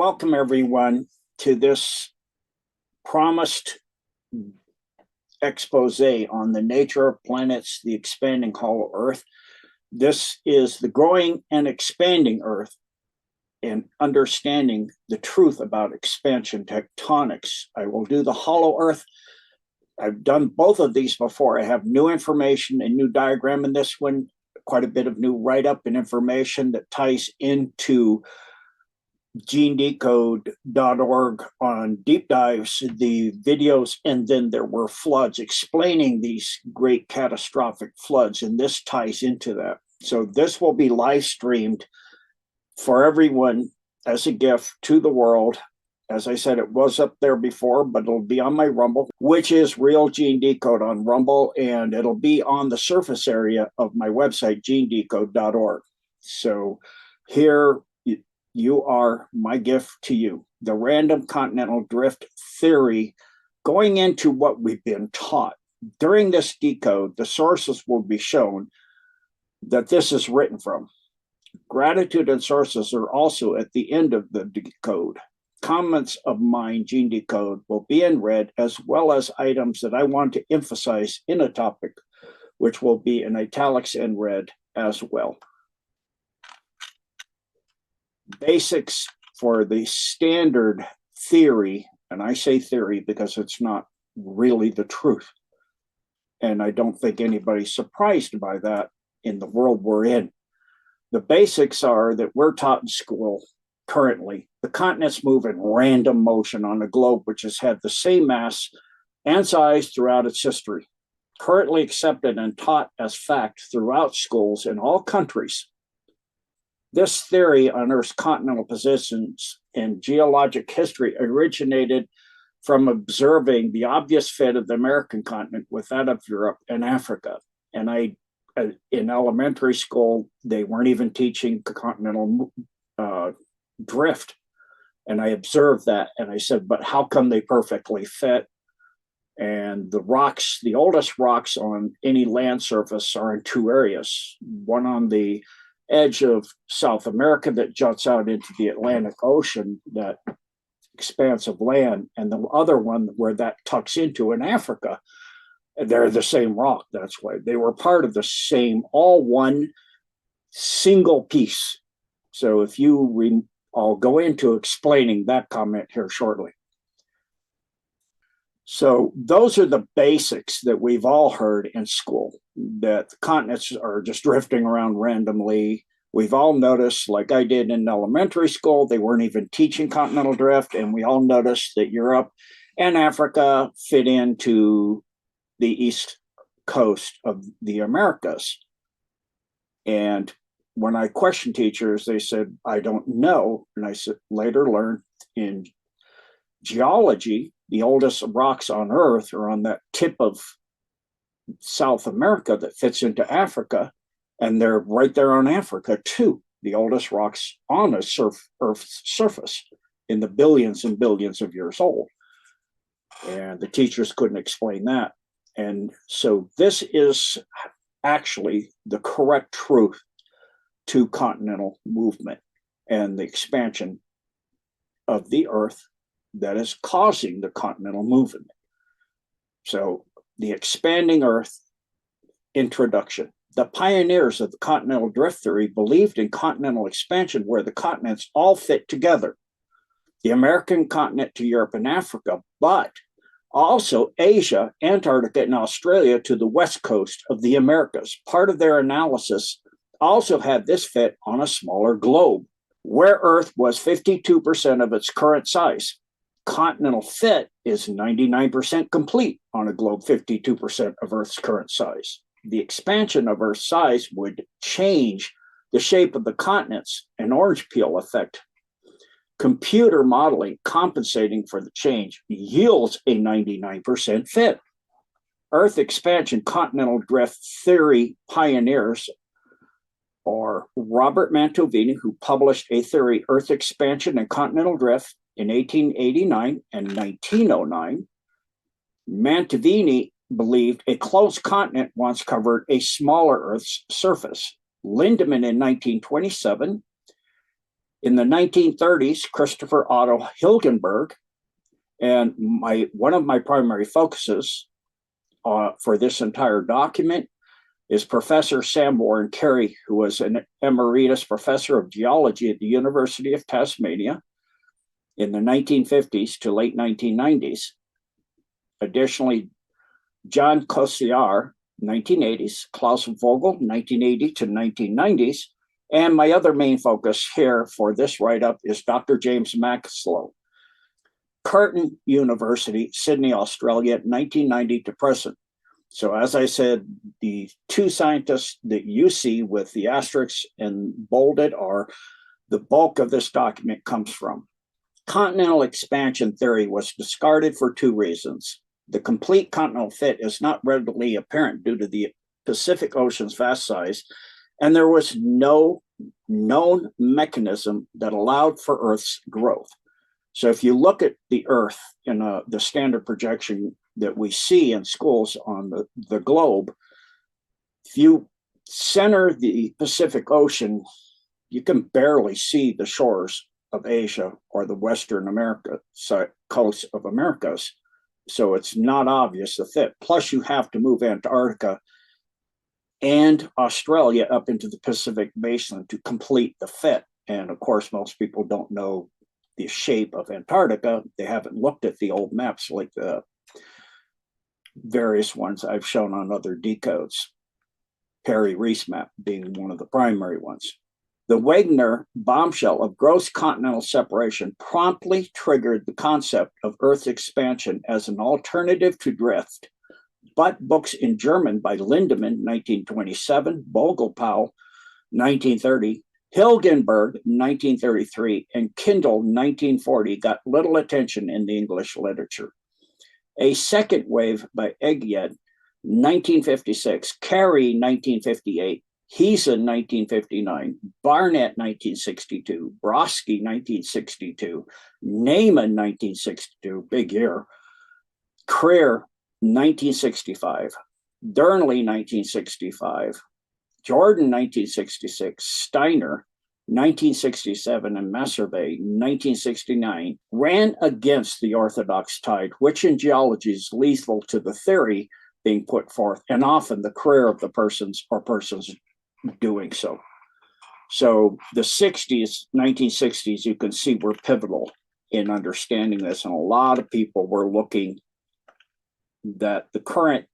Welcome everyone to this promised expose on the nature of planets, the expanding hollow Earth. This is the growing and expanding Earth and understanding the truth about expansion tectonics. I will do the hollow Earth. I've done both of these before. I have new information and new diagram in this one, quite a bit of new write-up and information that ties into genedecode.org on deep dives, the videos, and then there were floods explaining these great catastrophic floods, and this ties into that. So this will be live streamed for everyone as a gift to the world. As I said, it was up there before, but it'll be on my Rumble, which is Real Gene Decode on Rumble, and it'll be on the surface area of my website, genedecode.org. So here you are my gift to you, the random continental drift theory, going into what we've been taught. During this decode, the sources will be shown that this is written from. Gratitude and sources are also at the end of the decode. Comments of mine, Gene Decode, will be in red, as well as items that I want to emphasize in a topic, which will be in italics and red as well. Basics for the standard theory, and I say theory because it's not really the truth. And I don't think anybody's surprised by that in the world we're in. The basics are that we're taught in school currently. The continents move in random motion on a globe which has had the same mass and size throughout its history. Currently accepted and taught as fact throughout schools in all countries. This theory on Earth's continental positions and geologic history originated from observing the obvious fit of the American continent with that of Europe and Africa. And in elementary school, they weren't even teaching continental drift. And I observed that and I said, but how come they perfectly fit? And the rocks, the oldest rocks on any land surface are in two areas, one on the edge of South America that juts out into the Atlantic Ocean, that expanse of land, and the other one where that tucks into in Africa. They're the same rock. That's why they were part of the same, all one single piece. So if you I'll go into explaining that comment here shortly. So those are the basics that we've all heard in school, that the continents are just drifting around randomly. We've all noticed, like I did in elementary school, they weren't even teaching continental drift. And we all noticed that Europe and Africa fit into the east coast of the Americas. And when I questioned teachers, they said, I don't know. And I later learned in geology, the oldest rocks on Earth are on that tip of South America that fits into Africa, and they're right there on Africa too, the oldest rocks on Earth's surface in the billions and billions of years old. And the teachers couldn't explain that. And so this is actually the correct truth to continental movement and the expansion of the Earth that is causing the continental movement. So the expanding Earth introduction. The pioneers of the continental drift theory believed in continental expansion where the continents all fit together. The American continent to Europe and Africa, but also Asia, Antarctica, and Australia to the west coast of the Americas. Part of their analysis also had this fit on a smaller globe, where Earth was 52% of its current size. Continental fit is 99% complete on a globe 52% of Earth's current size. The expansion of Earth's size would change the shape of the continents, an orange peel effect. Computer modeling compensating for the change yields a 99% fit. Earth expansion continental drift theory pioneers are Robert Mantovani, who published a theory, Earth expansion and continental drift, in 1889 and 1909. Mantovani believed a closed continent once covered a smaller Earth's surface. Lindemann in 1927 In the 1930s, Christopher Otto Hilgenberg, and one of my primary focuses for this entire document is Professor Sam Warren Carey, who was an emeritus professor of geology at the University of Tasmania in the 1950s to late 1990s. Additionally, John Kosiar, 1980s, Klaus Vogel, 1980 to 1990s, and my other main focus here for this write-up is Dr. James Maxlow, Curtin University, Sydney, Australia, 1990 to present. So as I said, the two scientists that you see with the asterisks and bolded are the bulk of this document comes from. Continental expansion theory was discarded for two reasons. The complete continental fit is not readily apparent due to the Pacific Ocean's vast size, and there was no known mechanism that allowed for Earth's growth. So if you look at the Earth in the standard projection that we see in schools on the globe, if you center the Pacific Ocean, you can barely see the shores of Asia or the Western America coast of Americas. So it's not obvious the fit. Plus, you have to move Antarctica and Australia up into the Pacific Basin to complete the fit. And of course, most people don't know the shape of Antarctica. They haven't looked at the old maps like the various ones I've shown on other decodes, Perry-Reese map being one of the primary ones. The Wegener bombshell of gross continental separation promptly triggered the concept of Earth's expansion as an alternative to drift. But books in German by Lindemann, 1927, Vogelpohl, 1930, Hilgenberg, 1933, and Kindle, 1940, got little attention in the English literature. A second wave by Egyed, 1956, Carey, 1958, Heezen, 1959, Barnett, 1962, Brodsky, 1962, Neyman, 1962, big year, Creer, 1965, Durnley, 1965, Jordan, 1966, Steiner, 1967, and Messervey, 1969, ran against the orthodox tide, which in geology is lethal to the theory being put forth, and often the career of the persons or persons doing so. So the 60s, 1960s, you can see were pivotal in understanding this, and a lot of people were looking that the current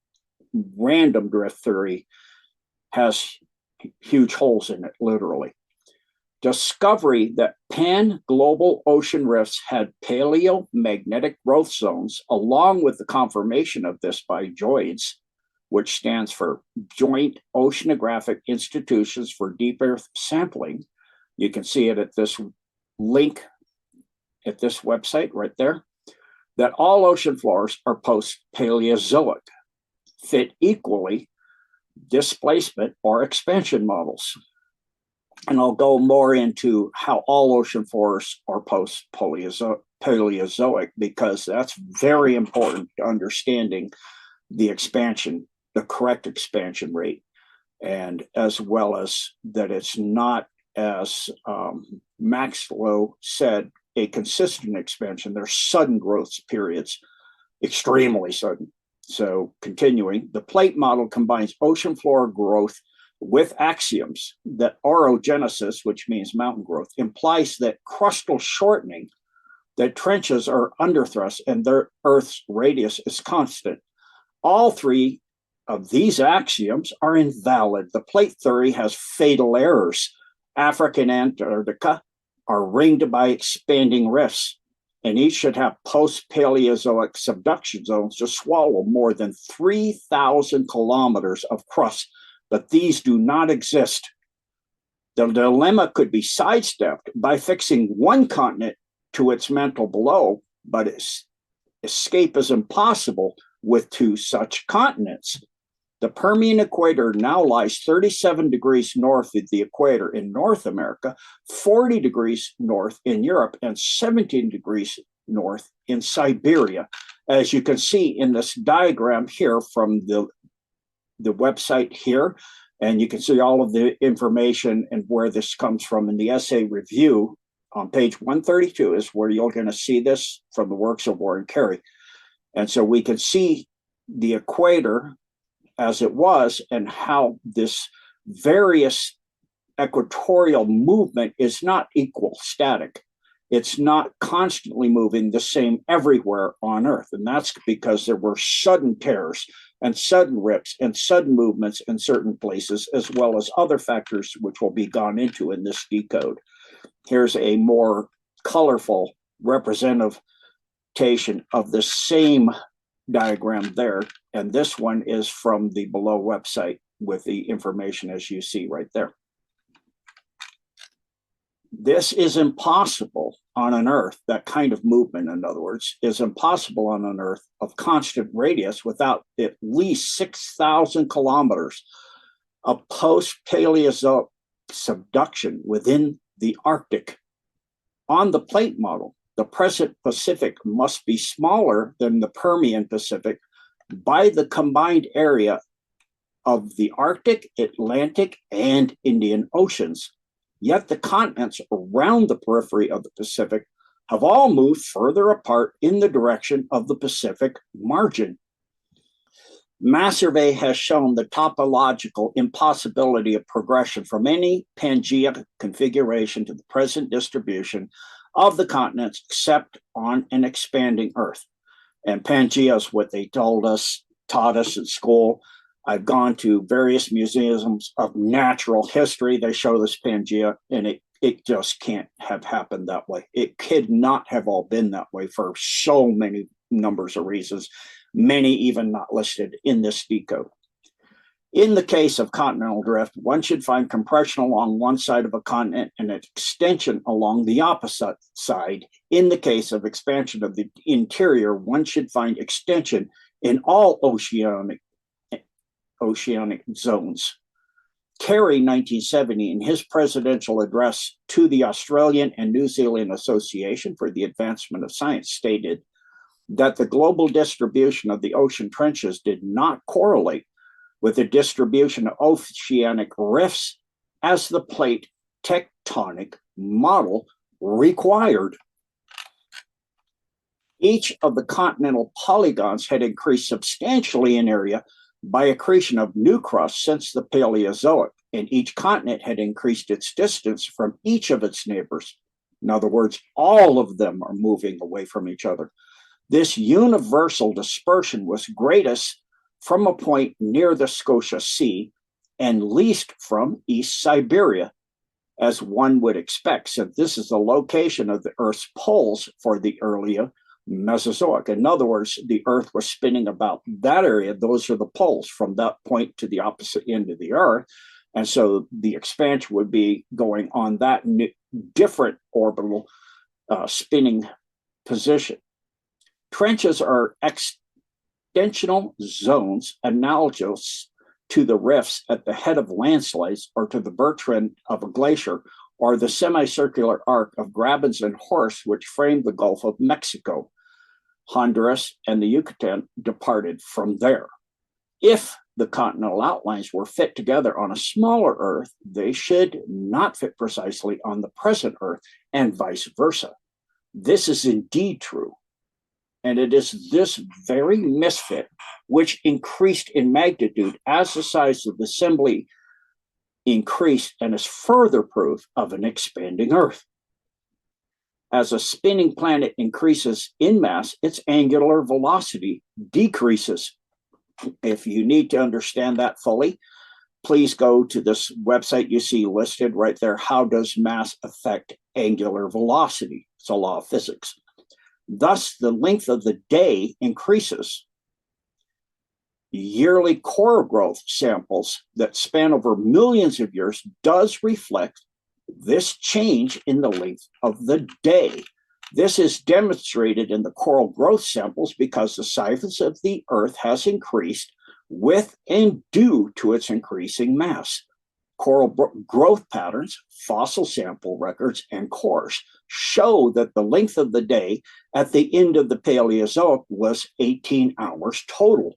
random drift theory has huge holes in it, literally. Discovery that pan-global ocean rifts had paleomagnetic growth zones, along with the confirmation of this by JOIDS, which stands for Joint Oceanographic Institutions for Deep Earth Sampling. You can see it at this link at this website right there, that all ocean floors are post-Paleozoic, fit equally displacement or expansion models. And I'll go more into how all ocean floors are post-Paleozoic, because that's very important to understanding the expansion, the correct expansion rate, and as well as that it's not, as Maxlow said, a consistent expansion. There's sudden growth periods, extremely sudden. So continuing, the plate model combines ocean floor growth with axioms that orogenesis, which means mountain growth, implies that crustal shortening, that trenches are underthrust and their Earth's radius is constant. All three of these axioms are invalid. The plate theory has fatal errors. Africa and Antarctica are ringed by expanding rifts, and each should have post-Paleozoic subduction zones to swallow more than 3,000 kilometers of crust, but these do not exist. The dilemma could be sidestepped by fixing one continent to its mantle below, but escape is impossible with two such continents. The Permian equator now lies 37 degrees north of the equator in North America, 40 degrees north in Europe, and 17 degrees north in Siberia. As you can see in this diagram here from the website here, and you can see all of the information and where this comes from in the essay review On page 132 is where you're going to see this from the works of Warren Carey. And so we can see the equator as it was and how this various equatorial movement is not equal, static. It's not constantly moving the same everywhere on Earth. And that's because there were sudden tears and sudden rips and sudden movements in certain places, as well as other factors which will be gone into in this decode. Here's a more colorful representation of the same diagram there. And this one is from the below website with the information as you see right there. This is impossible on an Earth, that kind of movement, in other words, is impossible on an Earth of constant radius without at least 6,000 kilometers of post-Paleozoic subduction within the Arctic. On the plate model, the present Pacific must be smaller than the Permian Pacific by the combined area of the Arctic, Atlantic, and Indian Oceans. Yet the continents around the periphery of the Pacific have all moved further apart in the direction of the Pacific margin. Mass survey has shown the topological impossibility of progression from any Pangea configuration to the present distribution of the continents except on an expanding Earth. And Pangea is what they taught us in school. I've gone to various museums of natural history. They show this Pangea, and it just can't have happened that way. It could not have all been that way for so many numbers of reasons, many even not listed in this decode. In the case of continental drift, one should find compression along one side of a continent and an extension along the opposite side. In the case of expansion of the interior, one should find extension in all oceanic zones. Carey, 1970, in his presidential address to the Australian and New Zealand Association for the Advancement of Science, stated that the global distribution of the ocean trenches did not correlate with the distribution of oceanic rifts as the plate tectonic model required. Each of the continental polygons had increased substantially in area by accretion of new crust since the Paleozoic, and each continent had increased its distance from each of its neighbors. In other words, all of them are moving away from each other. This universal dispersion was greatest from a point near the Scotia Sea and least from East Siberia, as one would expect, since this is the location of the Earth's poles for the earlier Mesozoic. In other words, the Earth was spinning about that area. Those are the poles from that point to the opposite end of the Earth. And so the expansion would be going on that different orbital spinning position. Trenches are extensional zones analogous to the rifts at the head of landslides or to the bergtrend of a glacier or the semicircular arc of Grabens and Horst, which framed the Gulf of Mexico. Honduras and the Yucatan departed from there. If the continental outlines were fit together on a smaller Earth, they should not fit precisely on the present Earth, and vice versa. This is indeed true. And it is this very misfit which increased in magnitude as the size of the assembly increased and is further proof of an expanding Earth. As a spinning planet increases in mass, its angular velocity decreases. If you need to understand that fully, please go to this website you see listed right there. How does mass affect angular velocity? It's a law of physics. Thus, the length of the day increases. Yearly coral growth samples that span over millions of years does reflect this change in the length of the day. This is demonstrated in the coral growth samples because the size of the Earth has increased with and due to its increasing mass. Coral growth patterns, fossil sample records, and cores show that the length of the day at the end of the Paleozoic was 18 hours total.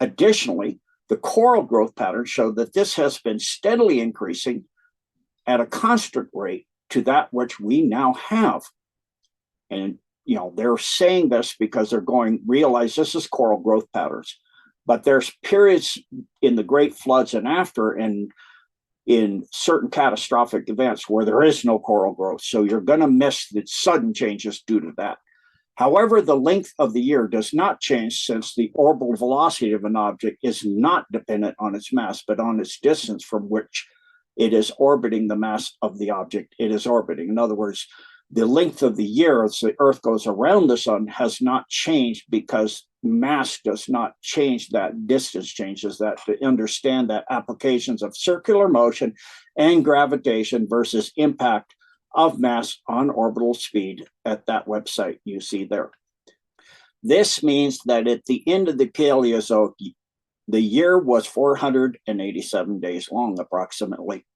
Additionally, the coral growth patterns show that this has been steadily increasing at a constant rate to that which we now have. And, they're saying this because they're realize this is coral growth patterns. But there's periods in the great floods and after, and in certain catastrophic events where there is no coral growth. So you're going to miss the sudden changes due to that. However, the length of the year does not change, since the orbital velocity of an object is not dependent on its mass, but on its distance from which it is orbiting the mass of the object it is orbiting. In other words, the length of the year as the Earth goes around the sun has not changed, because mass does not change, that distance changes that. To understand that, applications of circular motion and gravitation versus impact of mass on orbital speed at that website you see there. This means that at the end of the Paleozoic, the year was 487 days long approximately.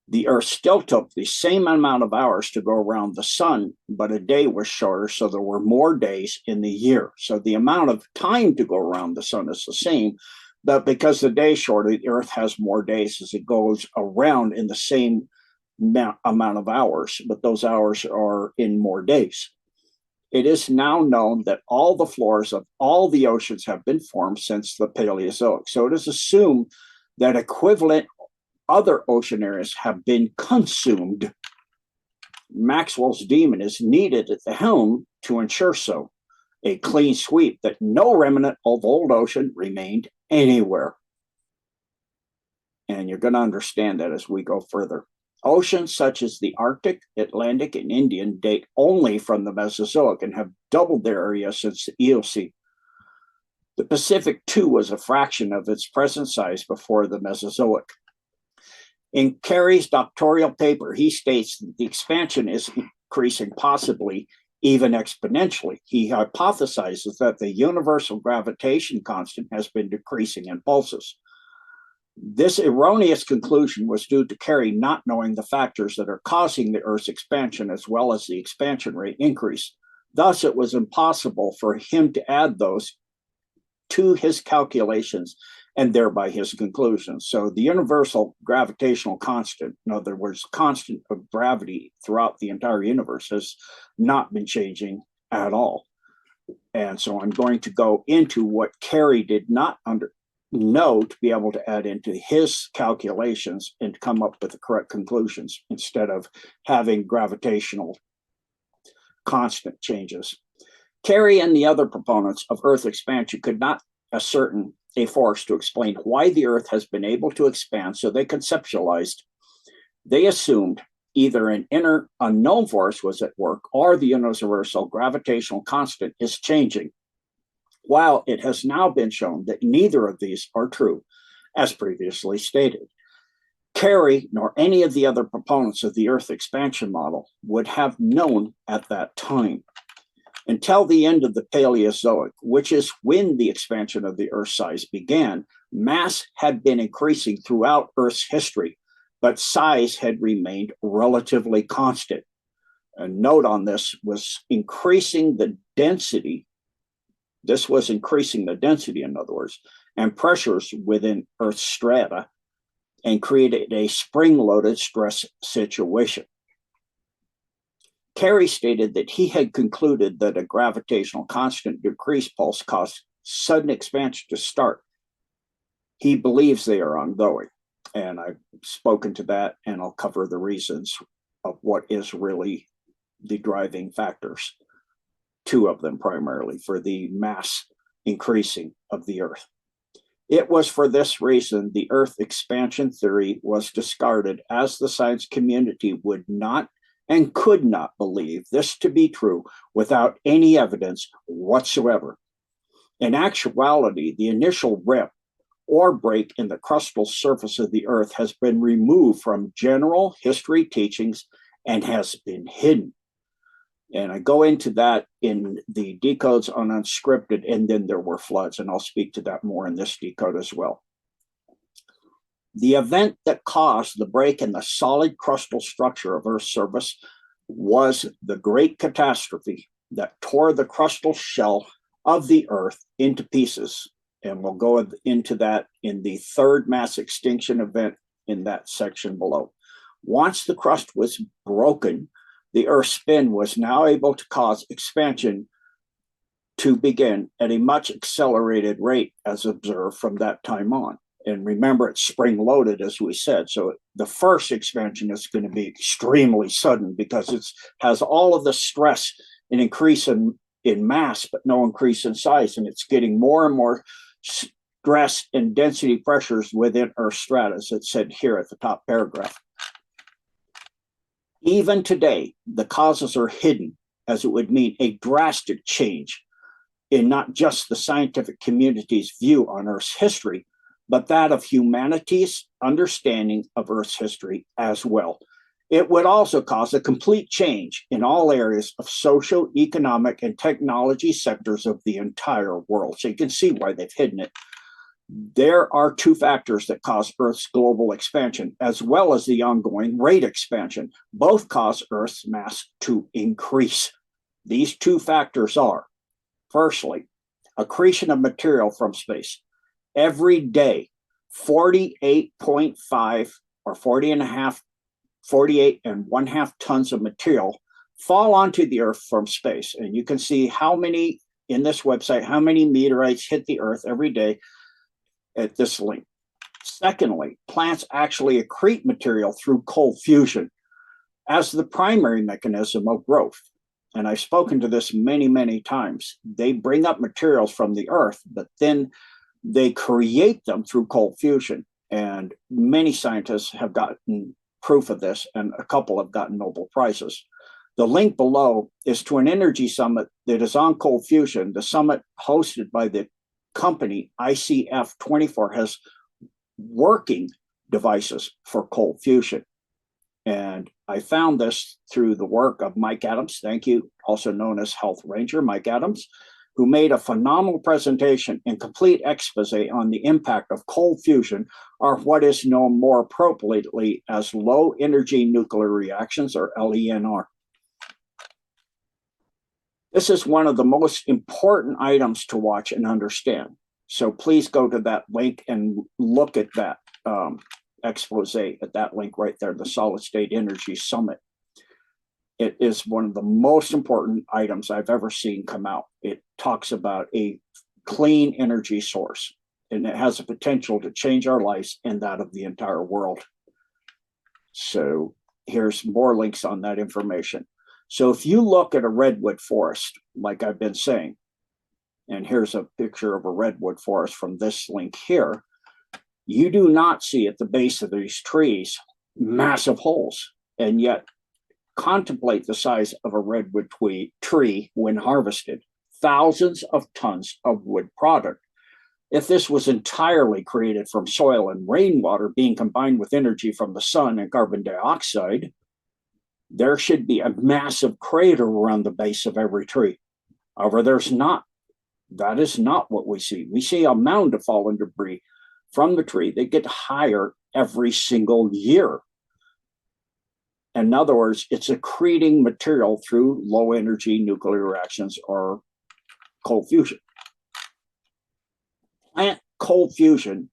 The Earth still took the same amount of hours to go around the sun, but a day was shorter, so there were more days in the year. So the amount of time to go around the sun is the same, but because the day is shorter, the Earth has more days as it goes around in the same amount of hours, but those hours are in more days. It is now known that all the floors of all the oceans have been formed since the Paleozoic. So it is assumed that equivalent other ocean areas have been consumed. Maxwell's demon is needed at the helm to ensure so. A clean sweep that no remnant of old ocean remained anywhere. And you're going to understand that as we go further. Oceans such as the Arctic, Atlantic, and Indian date only from the Mesozoic and have doubled their area since the Eocene. The Pacific, too, was a fraction of its present size before the Mesozoic. In Carey's doctoral paper, he states that the expansion is increasing, possibly even exponentially. He hypothesizes that the universal gravitation constant has been decreasing in pulses. This erroneous conclusion was due to Carey not knowing the factors that are causing the Earth's expansion as well as the expansion rate increase. Thus, it was impossible for him to add those to his calculations and thereby his conclusions. So the universal gravitational constant, in other words, constant of gravity throughout the entire universe, has not been changing at all. And so I'm going to go into what Carey did not know to be able to add into his calculations and to come up with the correct conclusions instead of having gravitational constant changes. Carey and the other proponents of Earth expansion could not ascertain a force to explain why the Earth has been able to expand, so they conceptualized. They assumed either an inner unknown force was at work or the universal gravitational constant is changing. While it has now been shown that neither of these are true, as previously stated. Carey nor any of the other proponents of the Earth expansion model would have known at that time. Until the end of the Paleozoic, which is when the expansion of the Earth's size began, mass had been increasing throughout Earth's history, but size had remained relatively constant. A note on this was increasing the density. This was increasing the density, in other words, and pressures within Earth's strata, and created a spring-loaded stress situation. Carey stated that he had concluded that a gravitational constant decrease pulse caused sudden expansion to start. He believes they are ongoing, and I've spoken to that, and I'll cover the reasons of what is really the driving factors, two of them primarily, for the mass increasing of the Earth. It was for this reason the Earth expansion theory was discarded, as the science community would not and could not believe this to be true without any evidence whatsoever. In actuality, the initial rip or break in the crustal surface of the Earth has been removed from general history teachings and has been hidden. And I go into that in the decodes on unscripted, and then there were floods, and I'll speak to that more in this decode as well. The event that caused the break in the solid crustal structure of Earth's surface was the Great Catastrophe that tore the crustal shell of the Earth into pieces. And we'll go into that in the third mass extinction event in that section below. Once the crust was broken, the Earth's spin was now able to cause expansion to begin at a much accelerated rate as observed from that time on. And remember, it's spring loaded, as we said. So the first expansion is going to be extremely sudden because it has all of the stress and increase in mass, but no increase in size. And it's getting more and more stress and density pressures within Earth's strata, as it said here at the top paragraph. Even today, the causes are hidden, as it would mean a drastic change in not just the scientific community's view on Earth's history, but that of humanity's understanding of Earth's history as well. It would also cause a complete change in all areas of social, economic, and technology sectors of the entire world. So you can see why they've hidden it. There are two factors that cause Earth's global expansion, as well as the ongoing rate expansion. Both cause Earth's mass to increase. These two factors are, firstly, accretion of material from space. Every day, 48.5 or 48.5 tons of material fall onto the Earth from space. And you can see how many in this website, how many meteorites hit the Earth every day at this link. Secondly, plants actually accrete material through cold fusion as the primary mechanism of growth. And I've spoken to this many, many times. They bring up materials from the Earth, but then they create them through cold fusion. And many scientists have gotten proof of this, and a couple have gotten Nobel Prizes. The link below is to an energy summit that is on cold fusion. The summit hosted by the company ICF24 has working devices for cold fusion. And I found this through the work of Mike Adams, thank you, also known as Health Ranger, Mike Adams, who made a phenomenal presentation and complete expose on the impact of cold fusion, or what is known more appropriately as low energy nuclear reactions, or LENR. This is one of the most important items to watch and understand. So please go to that link and look at that expose at that link right there, the Solid State Energy Summit. It is one of the most important items I've ever seen come out. It talks about a clean energy source, and it has the potential to change our lives and that of the entire world. So here's more links on that information. So if you look at a redwood forest, like I've been saying, and here's a picture of a redwood forest from this link here, you do not see at the base of these trees massive holes, and yet contemplate the size of a redwood tree when harvested, thousands of tons of wood product. If this was entirely created from soil and rainwater being combined with energy from the sun and carbon dioxide, there should be a massive crater around the base of every tree. However, there's not. That is not what we see. We see a mound of fallen debris from the tree that get higher every single year. In other words, it's accreting material through low energy nuclear reactions or cold fusion. Plant cold fusion,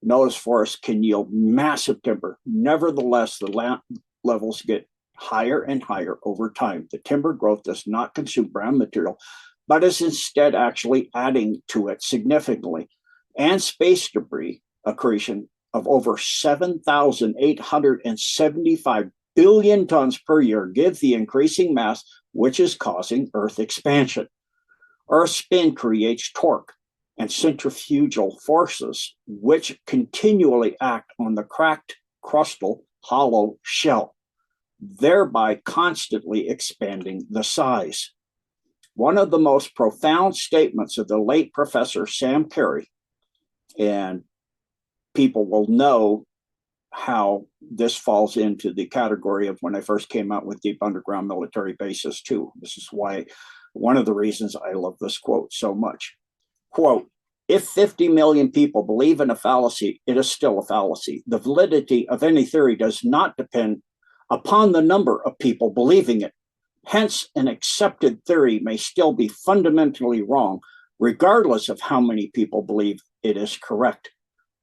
notice forests can yield massive timber. Nevertheless, the land levels get higher and higher over time. The timber growth does not consume brown material, but is instead actually adding to it significantly. And space debris accretion of over 7,875 billion tons per year give the increasing mass, which is causing Earth expansion. Earth's spin creates torque and centrifugal forces, which continually act on the cracked crustal hollow shell, thereby constantly expanding the size. One of the most profound statements of the late Professor Sam Carey, and people will know how this falls into the category of when I first came out with deep underground military bases too. This is why, one of the reasons I love this quote so much. Quote, if 50 million people believe in a fallacy, it is still a fallacy. The validity of any theory does not depend upon the number of people believing it. Hence, an accepted theory may still be fundamentally wrong, regardless of how many people believe it is correct.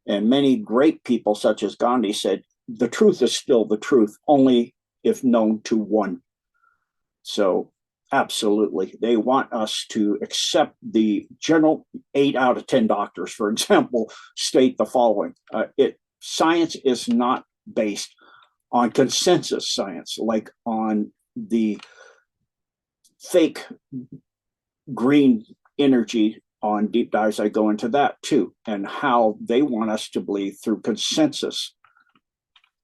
And many great people, such as Gandhi, said, the truth is still the truth, only if known to one. So absolutely, they want us to accept the general. 8 out of 10 doctors, for example, state the following. Science is not based on consensus science, like on the fake green energy on deep dives. I go into that too, and how they want us to believe through consensus.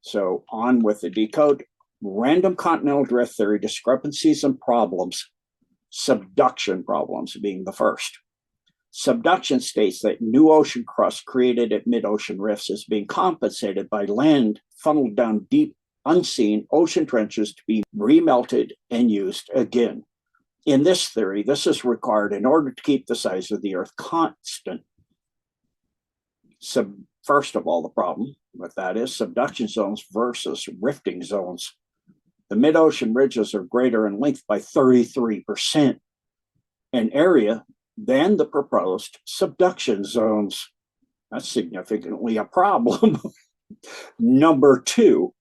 So on with the decode. Random continental drift theory, discrepancies and problems, subduction problems being the first. Subduction states that new ocean crust created at mid-ocean rifts is being compensated by land funneled down deep, unseen ocean trenches to be remelted and used again. In this theory, this is required in order to keep the size of the Earth constant. First of all, the problem with that is subduction zones versus rifting zones. The mid-ocean ridges are greater in length by 33% in area than the proposed subduction zones. That's significantly a problem. Number two,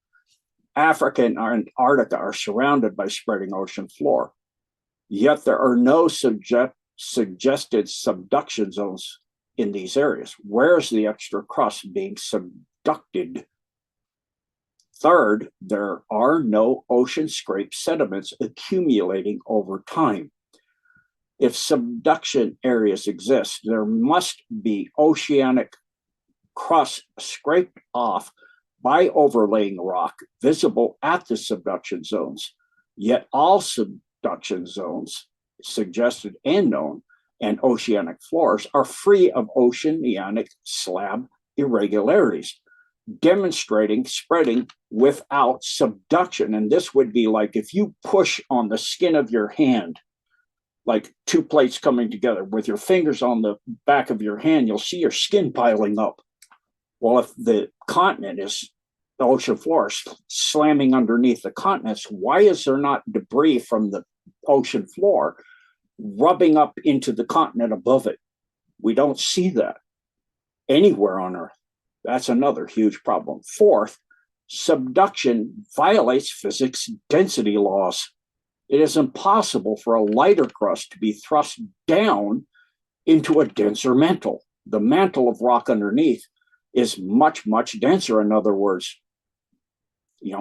Africa and Antarctica are surrounded by spreading ocean floor, yet there are no suggested subduction zones in these areas. Where's the extra crust being subducted? Third, there are no ocean scrape sediments accumulating over time. If subduction areas exist, there must be oceanic crust scraped off by overlaying rock visible at the subduction zones. Yet all subduction zones, suggested and known, and oceanic floors are free of oceanic slab irregularities, demonstrating spreading without subduction. And this would be like if you push on the skin of your hand, like two plates coming together with your fingers on the back of your hand, you'll see your skin piling up. Well, if the continent is the ocean floor slamming underneath the continents, why is there not debris from the ocean floor rubbing up into the continent above it? We don't see that anywhere on Earth. That's another huge problem. Fourth, subduction violates physics density laws. It is impossible for a lighter crust to be thrust down into a denser mantle. The mantle of rock underneath is much, much denser. In other words,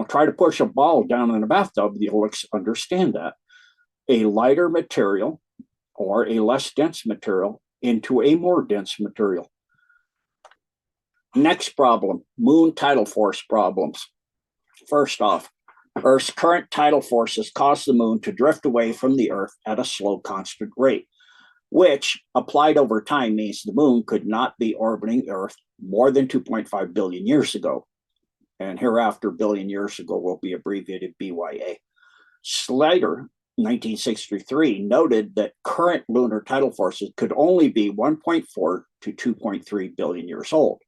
try to push a ball down in a bathtub, you'll understand that. A lighter material or a less dense material into a more dense material. Next problem, moon tidal force problems. First off, Earth's current tidal forces cause the moon to drift away from the Earth at a slow, constant rate, which, applied over time, means the moon could not be orbiting Earth more than 2.5 billion years ago. And hereafter, billion years ago will be abbreviated BYA. Slater, 1963, noted that current lunar tidal forces could only be 1.4 to 2.3 billion years old.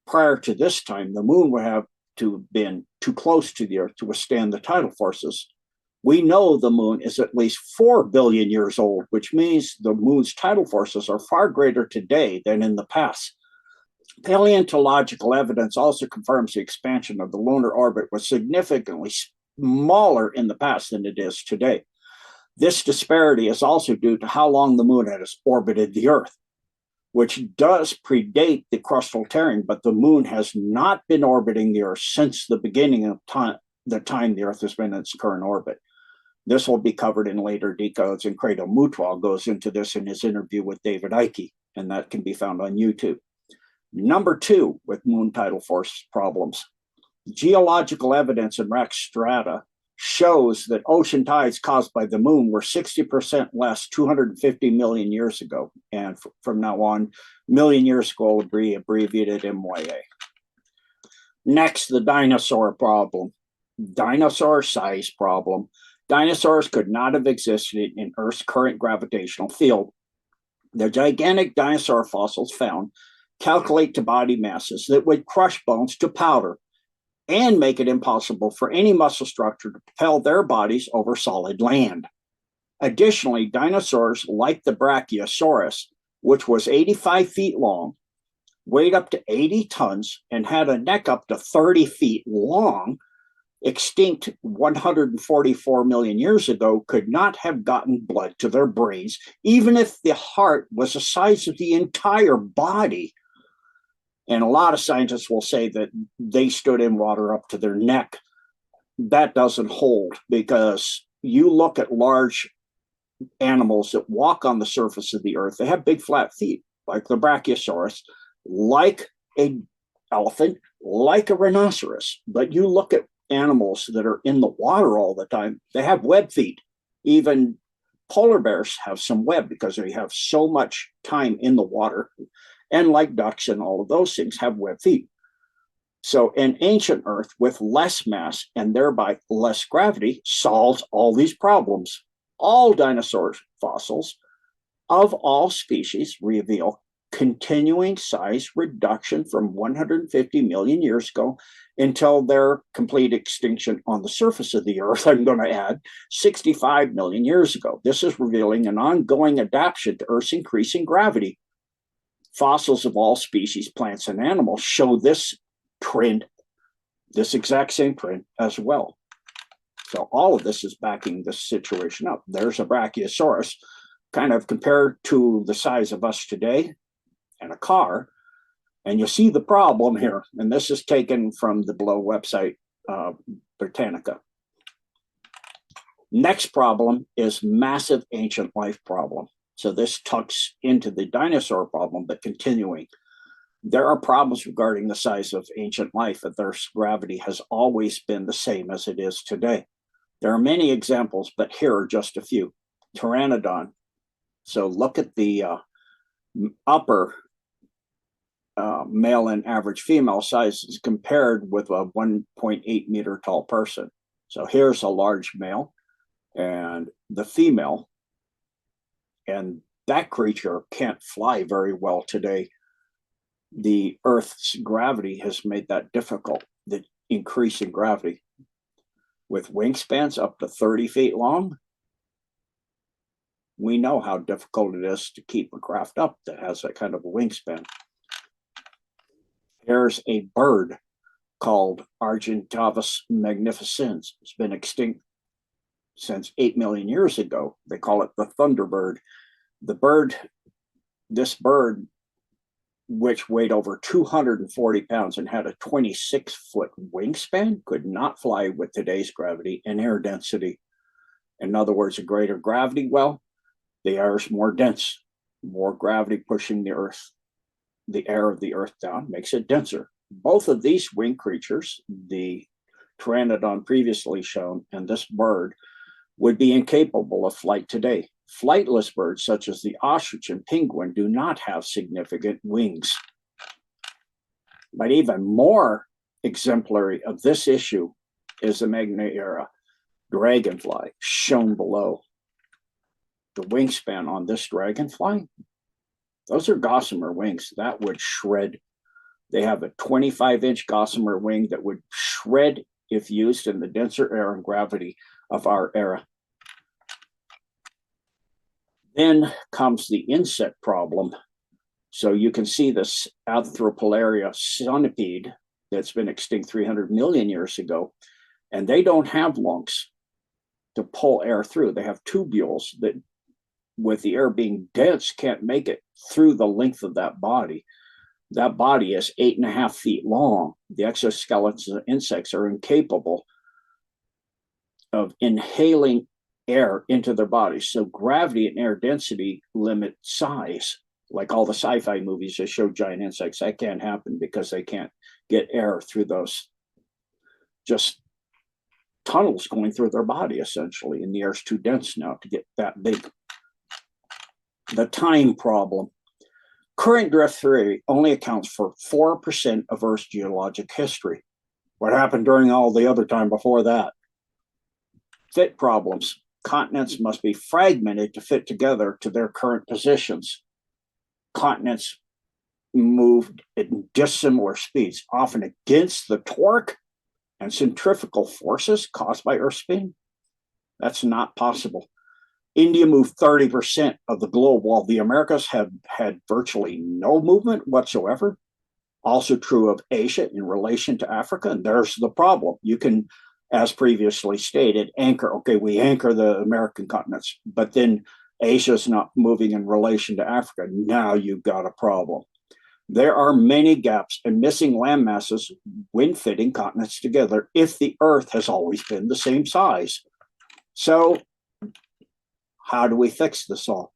Prior to this time, the moon would have to have been too close to the Earth to withstand the tidal forces. We know the moon is at least 4 billion years old, which means the moon's tidal forces are far greater today than in the past. Paleontological evidence also confirms the expansion of the lunar orbit was significantly smaller in the past than it is today. This disparity is also due to how long the moon has orbited the Earth, which does predate the crustal tearing, but the moon has not been orbiting the Earth since the beginning of the time the Earth has been in its current orbit. This will be covered in later decodes, and Credo Mutwal goes into this in his interview with David Icke, and that can be found on YouTube. Number two, with moon tidal force problems, geological evidence in rock strata shows that ocean tides caused by the moon were 60% less 250 million years ago. And from now on, million years ago will be abbreviated MYA. Next, the dinosaur problem. Dinosaur size problem. Dinosaurs could not have existed in Earth's current gravitational field. The gigantic dinosaur fossils found calculate to body masses that would crush bones to powder and make it impossible for any muscle structure to propel their bodies over solid land. Additionally, dinosaurs like the Brachiosaurus, which was 85 feet long, weighed up to 80 tons, and had a neck up to 30 feet long, extinct 144 million years ago, could not have gotten blood to their brains, even if the heart was the size of the entire body. And a lot of scientists will say that they stood in water up to their neck. That doesn't hold, because you look at large animals that walk on the surface of the earth, they have big flat feet, like the Brachiosaurus, like an elephant, like a rhinoceros. But you look at animals that are in the water all the time, they have web feet. Even polar bears have some web because they have so much time in the water. And like ducks and all of those things have web feet. So an ancient Earth with less mass and thereby less gravity solves all these problems. All dinosaur fossils of all species reveal continuing size reduction from 150 million years ago until their complete extinction on the surface of the Earth, I'm going to add, 65 million years ago. This is revealing an ongoing adaptation to Earth's increasing gravity. Fossils of all species, plants, and animals show this trend, this exact same trend as well. So all of this is backing this situation up. There's a Brachiosaurus, kind of compared to the size of us today and a car. And you see the problem here. And this is taken from the below website, Britannica. Next problem is massive ancient life problem. So this tucks into the dinosaur problem, but continuing. There are problems regarding the size of ancient life, and their gravity has always been the same as it is today. There are many examples, but here are just a few. Pteranodon. So look at the upper male and average female sizes compared with a 1.8 meter tall person. So here's a large male and the female, and that creature can't fly very well today. The Earth's gravity has made that difficult, the increase in gravity. With wingspans up to 30 feet long, we know how difficult it is to keep a craft up that has that kind of a wingspan. There's a bird called Argentavis magnificens. It's been extinct since 8 million years ago. They call it the thunderbird. This bird, which weighed over 240 pounds and had a 26-foot wingspan, could not fly with today's gravity and air density. In other words, a greater gravity, well, the air is more dense. More gravity pushing the air of the Earth down makes it denser. Both of these wing creatures, the Pteranodon previously shown and this bird, would be incapable of flight today. Flightless birds such as the ostrich and penguin do not have significant wings. But even more exemplary of this issue is the Magna era dragonfly, shown below. The wingspan on this dragonfly, those are gossamer wings. That would shred. They have a 25-inch gossamer wing that would shred if used in the denser air and gravity of our era. Then comes the insect problem. So you can see this Anthropolaria centipede that's been extinct 300 million years ago, and they don't have lungs to pull air through. They have tubules that, with the air being dense, can't make it through the length of that body. That body is 8.5 feet long. The exoskeletons of insects are incapable of inhaling air into their bodies. So gravity and air density limit size. Like all the sci-fi movies that show giant insects, that can't happen because they can't get air through those just tunnels going through their body, essentially, and the air's too dense now to get that big. The time problem. Current drift theory only accounts for 4% of Earth's geologic history. What happened during all the other time before that? Fit problems. Continents must be fragmented to fit together to their current positions. Continents moved at dissimilar speeds, often against the torque and centrifugal forces caused by Earth spin. That's not possible. India moved 30% of the globe, while the Americas have had virtually no movement whatsoever. Also true of Asia in relation to Africa. And there's the problem. You can, as previously stated, anchor, okay, we anchor the American continents, but then Asia's not moving in relation to Africa. Now you've got a problem. There are many gaps and missing land masses when fitting continents together if the Earth has always been the same size. So how do we fix this all?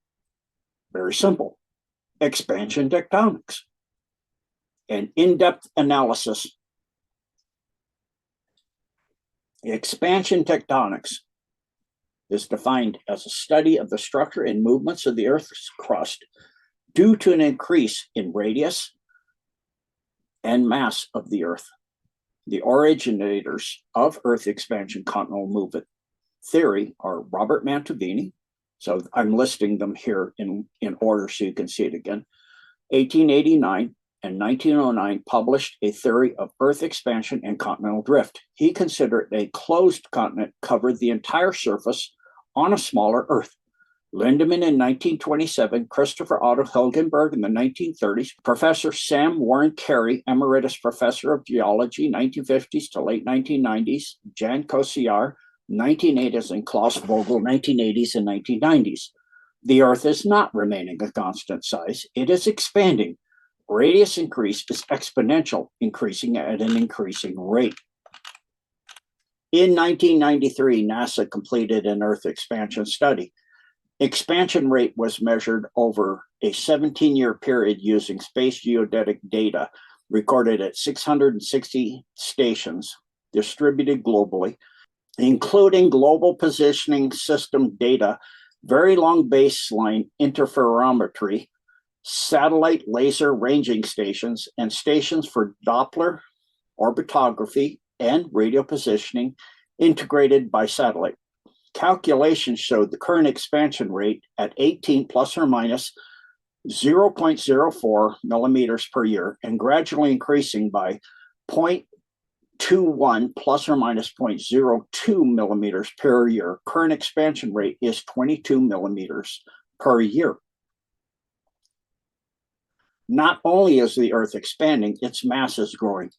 Very simple. Expansion tectonics. An in-depth analysis. Expansion tectonics is defined as a study of the structure and movements of the Earth's crust due to an increase in radius and mass of the Earth. The originators of Earth expansion continental movement theory are Robert Mantovani. So I'm listing them here in order so you can see it again. 1889 and 1909 published a theory of Earth expansion and continental drift. He considered a closed continent covered the entire surface on a smaller Earth. Lindemann in 1927, Christopher Otto Hilgenberg in the 1930s, Professor Sam Warren Carey, Emeritus Professor of Geology, 1950s to late 1990s, Jan Kosiar, 1980s, and Klaus Vogel, 1980s and 1990s. The Earth is not remaining a constant size. It is expanding. Radius increase is exponential, increasing at an increasing rate. In 1993, NASA completed an Earth expansion study. Expansion rate was measured over a 17-year period using space geodetic data recorded at 660 stations distributed globally, including global positioning system data, very long baseline interferometry, satellite laser ranging stations, and stations for Doppler orbitography and radio positioning integrated by satellite. Calculations showed the current expansion rate at 18 plus or minus 0.04 millimeters per year and gradually increasing by 0.21 plus or minus 0.02 millimeters per year. Current expansion rate is 22 millimeters per year. Not only is the Earth expanding, its mass is growing.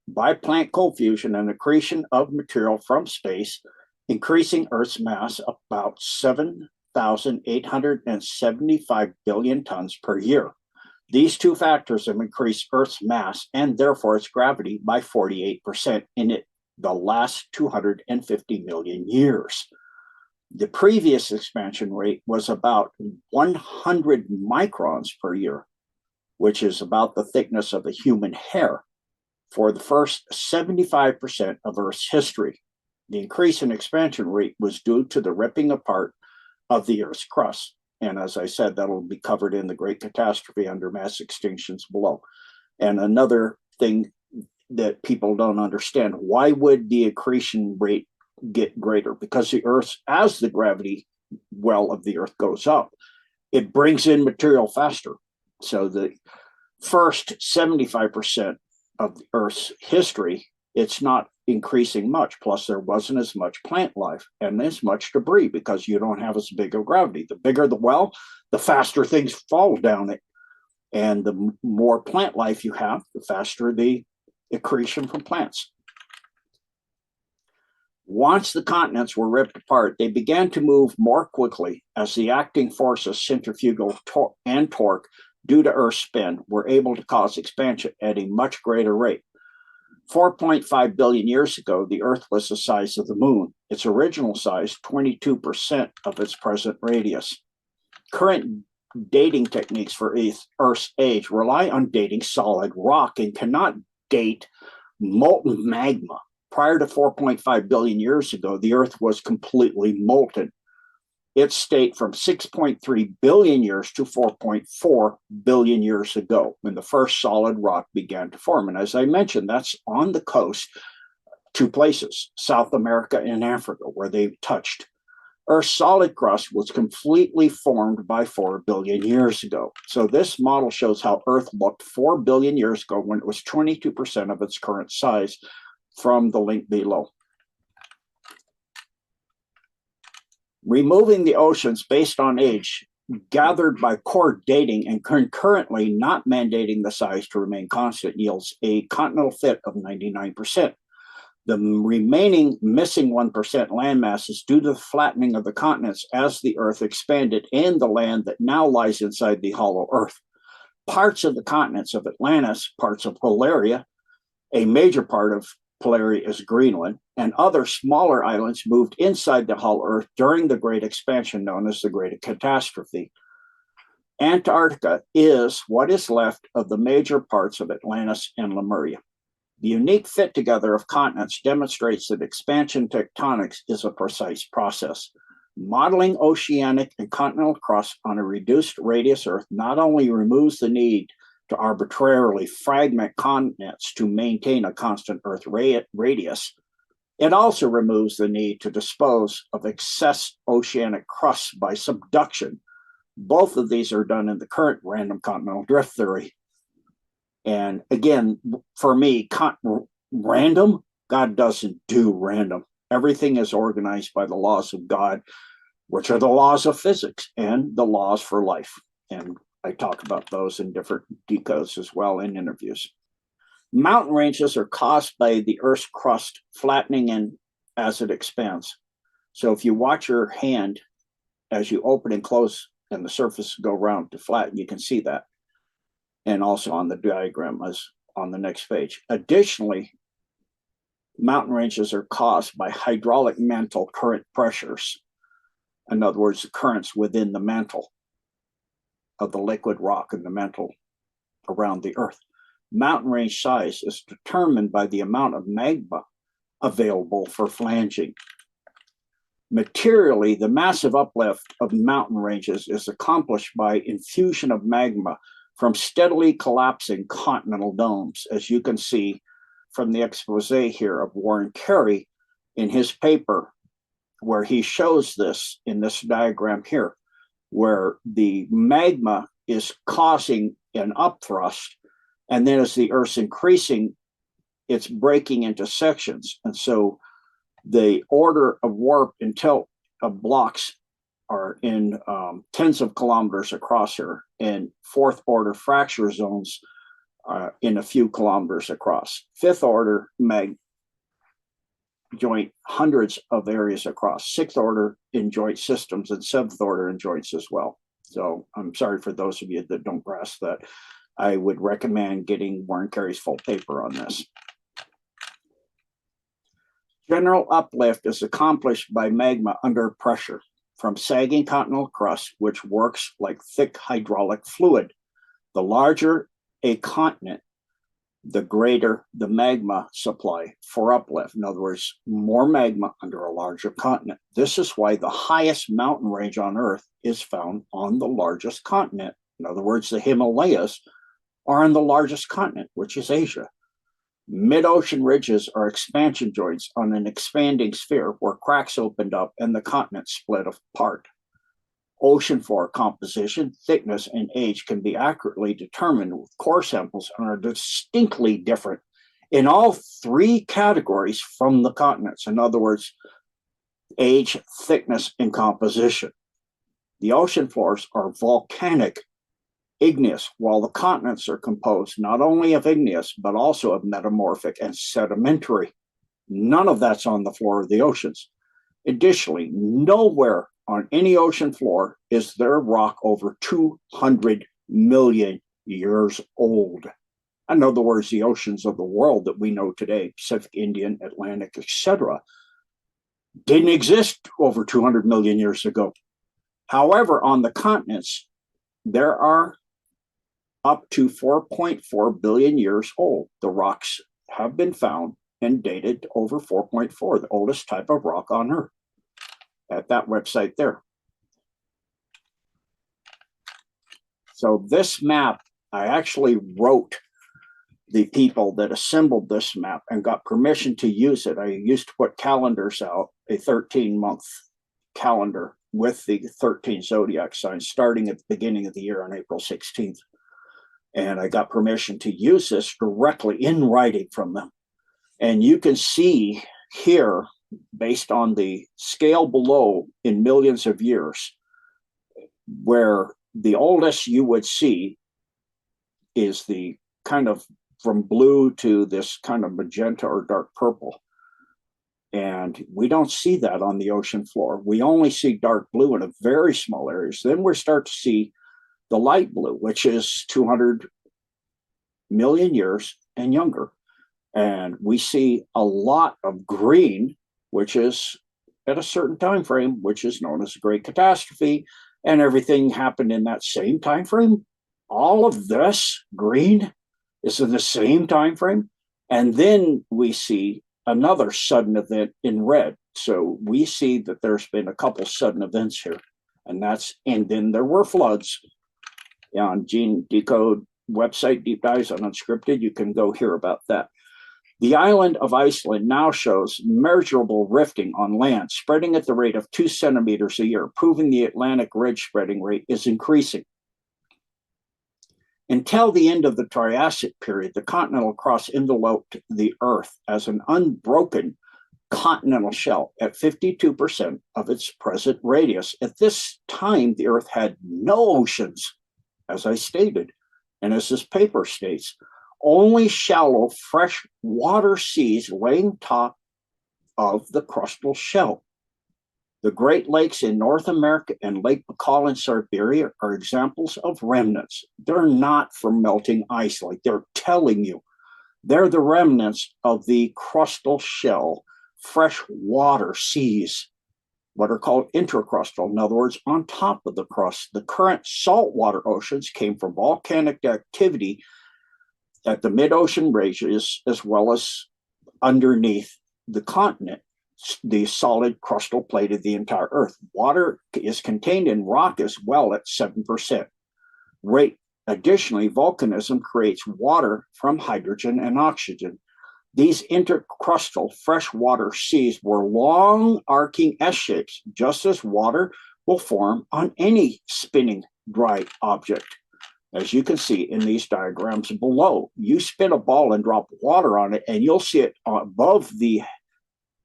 By Planck cold fusion and accretion of material from space, increasing Earth's mass about 7,875 billion tons per year. These two factors have increased Earth's mass and therefore its gravity by 48% in the last 250 million years. The previous expansion rate was about 100 microns per year, which is about the thickness of a human hair, for the first 75% of Earth's history. The increase in expansion rate was due to the ripping apart of the Earth's crust. And as I said, that'll be covered in the Great Catastrophe under mass extinctions below. And another thing that people don't understand, why would the accretion rate get greater? Because the Earth, as the gravity well of the Earth goes up, it brings in material faster. So the first 75% of the Earth's history, it's not increasing much. Plus, there wasn't as much plant life and as much debris because you don't have as big of gravity. The bigger the well, the faster things fall down it. And the more plant life you have, the faster the accretion from plants. Once the continents were ripped apart, they began to move more quickly as the acting forces, centrifugal and torque, due to Earth's spin, were able to cause expansion at a much greater rate. 4.5 billion years ago, the Earth was the size of the Moon. Its original size, 22% of its present radius. Current dating techniques for Earth's age rely on dating solid rock and cannot date molten magma. Prior to 4.5 billion years ago, the Earth was completely molten. Its state from 6.3 billion years to 4.4 billion years ago, when the first solid rock began to form. And as I mentioned, that's on the coast, two places, South America and Africa, where they touched. Earth's solid crust was completely formed by 4 billion years ago. So this model shows how Earth looked 4 billion years ago when it was 22% of its current size, from the link below. Removing the oceans based on age gathered by core dating and concurrently not mandating the size to remain constant yields a continental fit of 99%. The remaining missing 1% landmass is due to the flattening of the continents as the Earth expanded and the land that now lies inside the hollow Earth. Parts of the continents of Atlantis, parts of Polaria, a major part of Polaria is Greenland, and other smaller islands moved inside the hollow Earth during the Great Expansion known as the Great Catastrophe. Antarctica is what is left of the major parts of Atlantis and Lemuria. The unique fit together of continents demonstrates that expansion tectonics is a precise process. Modeling oceanic and continental crust on a reduced radius Earth not only removes the need to arbitrarily fragment continents to maintain a constant Earth radius, it also removes the need to dispose of excess oceanic crust by subduction. Both of these are done in the current random continental drift theory. And again, for me, random, God doesn't do random. Everything is organized by the laws of God, which are the laws of physics and the laws for life. And I talk about those in different decodes as well in interviews. Mountain ranges are caused by the Earth's crust flattening in as it expands. So if you watch your hand as you open and close and the surface go around to flatten, you can see that. And also on the diagram as on the next page. Additionally, mountain ranges are caused by hydraulic mantle current pressures. In other words, the currents within the mantle of the liquid rock and the mantle around the Earth. Mountain range size is determined by the amount of magma available for flanging. Materially, the massive uplift of mountain ranges is accomplished by infusion of magma from steadily collapsing continental domes, as you can see from the expose here of Warren Carey in his paper, where he shows this in this diagram here, where the magma is causing an upthrust, and then as the Earth's increasing, it's breaking into sections. And so the order of warp and tilt of blocks are in tens of kilometers across here, and fourth order fracture zones in a few kilometers across. Fifth order mag joint hundreds of areas across. Sixth order in joint systems, and seventh order in joints as well. So I'm sorry for those of you that don't grasp that. I would recommend getting Warren Carey's full paper on this. General uplift is accomplished by magma under pressure from sagging continental crust, which works like thick hydraulic fluid. The larger a continent, the greater the magma supply for uplift. In other words, more magma under a larger continent. This is why the highest mountain range on Earth is found on the largest continent. In other words, the Himalayas are on the largest continent, which is Asia. Mid-ocean ridges are expansion joints on an expanding sphere where cracks opened up and the continent split apart. Ocean floor composition, thickness, and age can be accurately determined with core samples and are distinctly different in all three categories from the continents. In other words, age, thickness, and composition. The ocean floors are volcanic, igneous, while the continents are composed not only of igneous, but also of metamorphic and sedimentary. None of that's on the floor of the oceans. Additionally, nowhere on any ocean floor is there rock over 200 million years old. In other words, the oceans of the world that we know today, Pacific, Indian, Atlantic, etc., didn't exist over 200 million years ago. However, on the continents, there are up to 4.4 billion years old. The rocks have been found and dated over 4.4, the oldest type of rock on Earth, at that website there. So this map, I actually wrote the people that assembled this map and got permission to use it. I used to put calendars out, a 13-month calendar with the 13 zodiac signs starting at the beginning of the year on April 16th. And I got permission to use this directly in writing from them. And you can see here, based on the scale below in millions of years, where the oldest you would see is the kind of from blue to this kind of magenta or dark purple. And we don't see that on the ocean floor. We only see dark blue in a very small areas. Then we start to see the light blue, which is 200 million years and younger. And we see a lot of green, which is at a certain time frame, which is known as the Great Catastrophe, and everything happened in that same time frame. All of this green is in the same time frame. And then we see another sudden event in red. So we see that there's been a couple sudden events here. And then there were floods. On Gene Decode website, Deep Dives on Unscripted, you can go hear about that. The island of Iceland now shows measurable rifting on land, spreading at the rate of 2 centimeters a year, proving the Atlantic ridge spreading rate is increasing. Until the end of the Triassic period, the continental crust enveloped the Earth as an unbroken continental shelf at 52% of its present radius. At this time, the Earth had no oceans, as I stated, and as this paper states, only shallow freshwater seas laying top of the crustal shelf. The Great Lakes in North America and Lake Baikal in Siberia are examples of remnants. They're not from melting ice, like they're telling you. They're the remnants of the crustal shell, freshwater seas, what are called intracrustal, in other words, on top of the crust. The current saltwater oceans came from volcanic activity at the mid-ocean ranges, as well as underneath the continent, the solid crustal plate of the entire Earth. Water is contained in rock as well at 7% rate. Additionally, volcanism creates water from hydrogen and oxygen. These intercrustal freshwater seas were long arcing S-shapes, just as water will form on any spinning dry object. As you can see in these diagrams below, you spin a ball and drop water on it, and you'll see it above the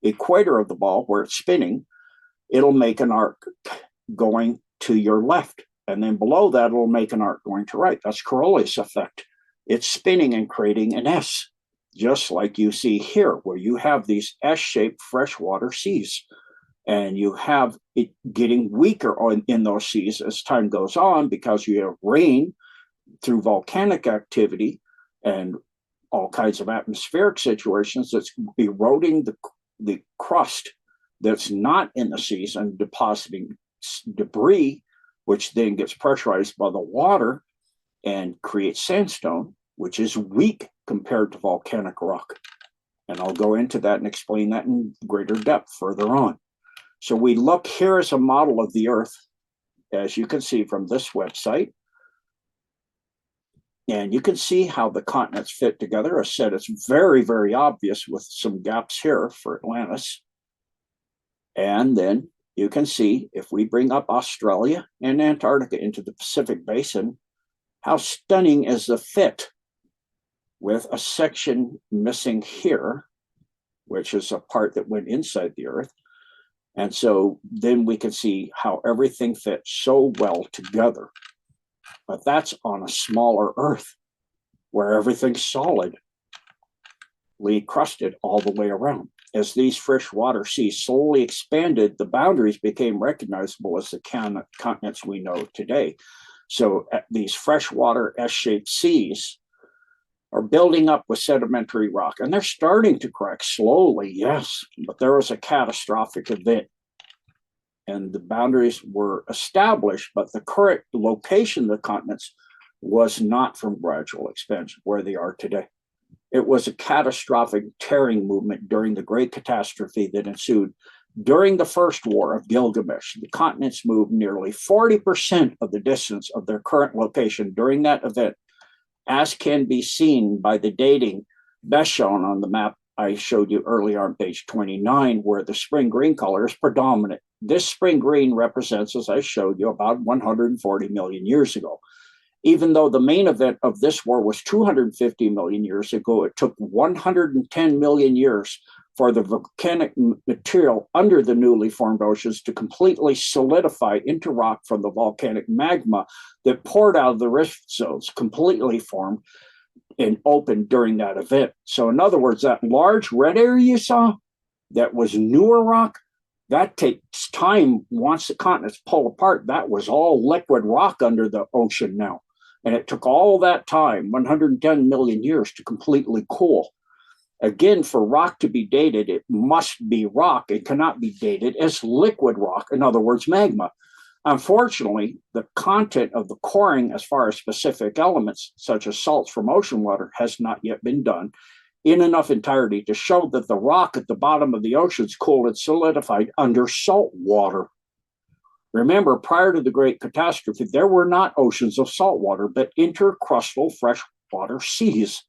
equator of the ball where it's spinning. It'll make an arc going to your left. And then below that, it'll make an arc going to right. That's Coriolis effect. It's spinning and creating an S, just like you see here, where you have these S-shaped freshwater seas. And you have it getting weaker in those seas as time goes on, because you have rain through volcanic activity and all kinds of atmospheric situations that's eroding the crust that's not in the seas and depositing debris, which then gets pressurized by the water and creates sandstone, which is weak compared to volcanic rock. And I'll go into that and explain that in greater depth further on. So we look here as a model of the Earth, as you can see from this website. And you can see how the continents fit together. I said it's very, very obvious with some gaps here for Atlantis. And then you can see, if we bring up Australia and Antarctica into the Pacific Basin, how stunning is the fit, with a section missing here, which is a part that went inside the Earth. And so then we can see how everything fits so well together. But that's on a smaller Earth, where everything's solidly crusted all the way around. As these freshwater seas slowly expanded, the boundaries became recognizable as the continents we know today. So these freshwater S-shaped seas are building up with sedimentary rock, and they're starting to crack slowly, yes, but there was a catastrophic event. And the boundaries were established, but the current location of the continents was not from gradual expansion where they are today. It was a catastrophic tearing movement during the Great Catastrophe that ensued. During the First War of Gilgamesh, the continents moved nearly 40% of the distance of their current location during that event, as can be seen by the dating best shown on the map I showed you earlier on page 29, where the spring green color is predominant. This spring green represents, as I showed you, about 140 million years ago. Even though the main event of this war was 250 million years ago, it took 110 million years for the volcanic material under the newly formed oceans to completely solidify into rock from the volcanic magma that poured out of the rift zones, completely formed and opened during that event. So in other words, that large red area you saw, that was newer rock, that takes time. Once the continents pull apart, that was all liquid rock under the ocean now. And it took all that time, 110 million years, to completely cool. Again, for rock to be dated, it must be rock. It cannot be dated as liquid rock, in other words, magma. Unfortunately, the content of the coring as far as specific elements, such as salts from ocean water, has not yet been done in enough entirety to show that the rock at the bottom of the oceans cooled and solidified under salt water. Remember, prior to the Great Catastrophe, there were not oceans of salt water, but intercrustal freshwater seas.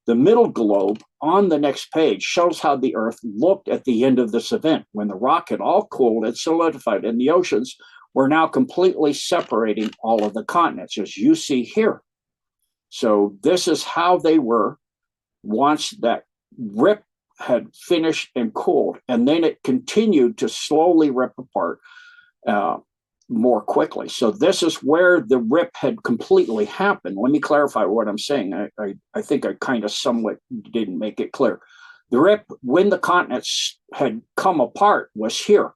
The middle globe on the next page shows how the Earth looked at the end of this event, when the rock had all cooled and solidified, and the oceans were now completely separating all of the continents, as you see here. So this is how they were once that rip had finished and cooled, and then it continued to slowly rip apart more quickly. So this is where the rip had completely happened. Let me clarify what I'm saying. I think I kind of somewhat didn't make it clear. The rip, when the continents had come apart, was here,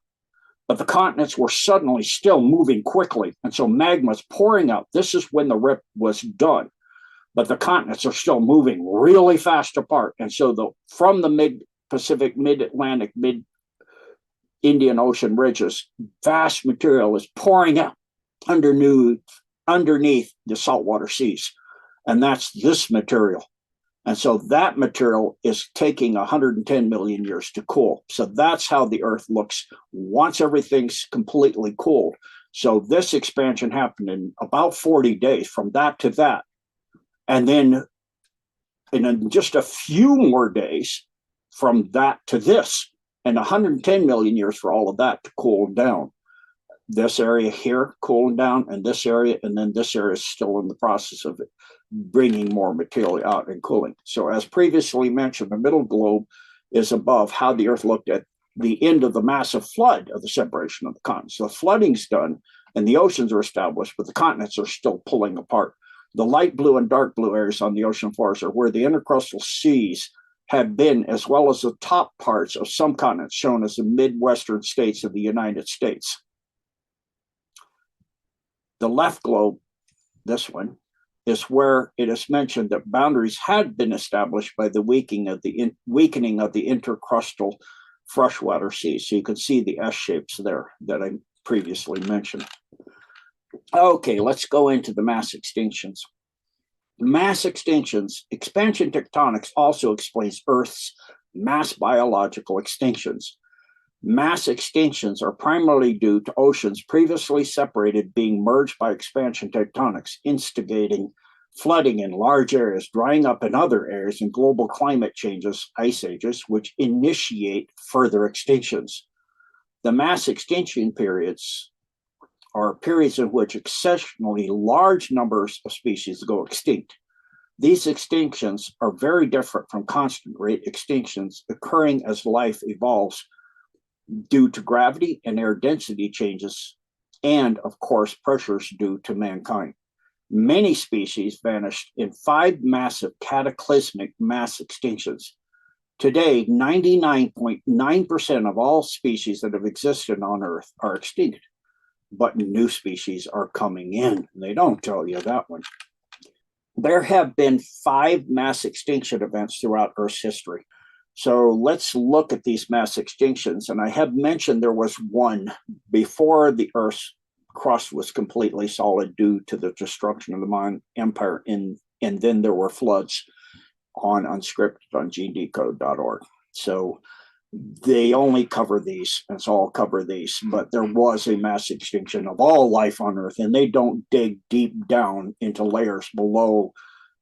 but the continents were suddenly still moving quickly, and so magma's pouring out. This is when the rip was done, but the continents are still moving really fast apart. And so from the mid-Pacific, mid-Atlantic, mid-Indian Ocean ridges, vast material is pouring out underneath the saltwater seas. And that's this material. And so that material is taking 110 million years to cool. So that's how the Earth looks once everything's completely cooled. So this expansion happened in about 40 days from that to that. And then in just a few more days from that to this, and 110 million years for all of that to cool down. This area here cooling down, and this area, and then this area is still in the process of it, bringing more material out and cooling. So as previously mentioned, the middle globe is above how the Earth looked at the end of the massive flood of the separation of the continents. The flooding's done and the oceans are established, but the continents are still pulling apart. The light blue and dark blue areas on the ocean floors are where the intercrustal seas have been, as well as the top parts of some continents shown as the Midwestern states of the United States. The left globe, this one, is where it is mentioned that boundaries had been established by the weakening of the intercrustal freshwater seas. So you can see the S shapes there that I previously mentioned. Okay, let's go into the mass extinctions. Mass extinctions, expansion tectonics also explains Earth's mass biological extinctions. Mass extinctions are primarily due to oceans previously separated being merged by expansion tectonics, instigating flooding in large areas, drying up in other areas, and global climate changes, ice ages, which initiate further extinctions. The mass extinction periods are periods in which exceptionally large numbers of species go extinct. These extinctions are very different from constant rate extinctions occurring as life evolves due to gravity and air density changes, and of course, pressures due to mankind. Many species vanished in 5 massive cataclysmic mass extinctions. Today, 99.9% of all species that have existed on Earth are extinct, but new species are coming in. They don't tell you that one. There have been 5 mass extinction events throughout Earth's history. So let's look at these mass extinctions. And I have mentioned there was one before the Earth's crust was completely solid due to the destruction of the Mayan Empire. And then there were floods on Unscripted on genedecode.org. So they only cover these, and so I'll cover these. But there was a mass extinction of all life on Earth, and they don't dig deep down into layers below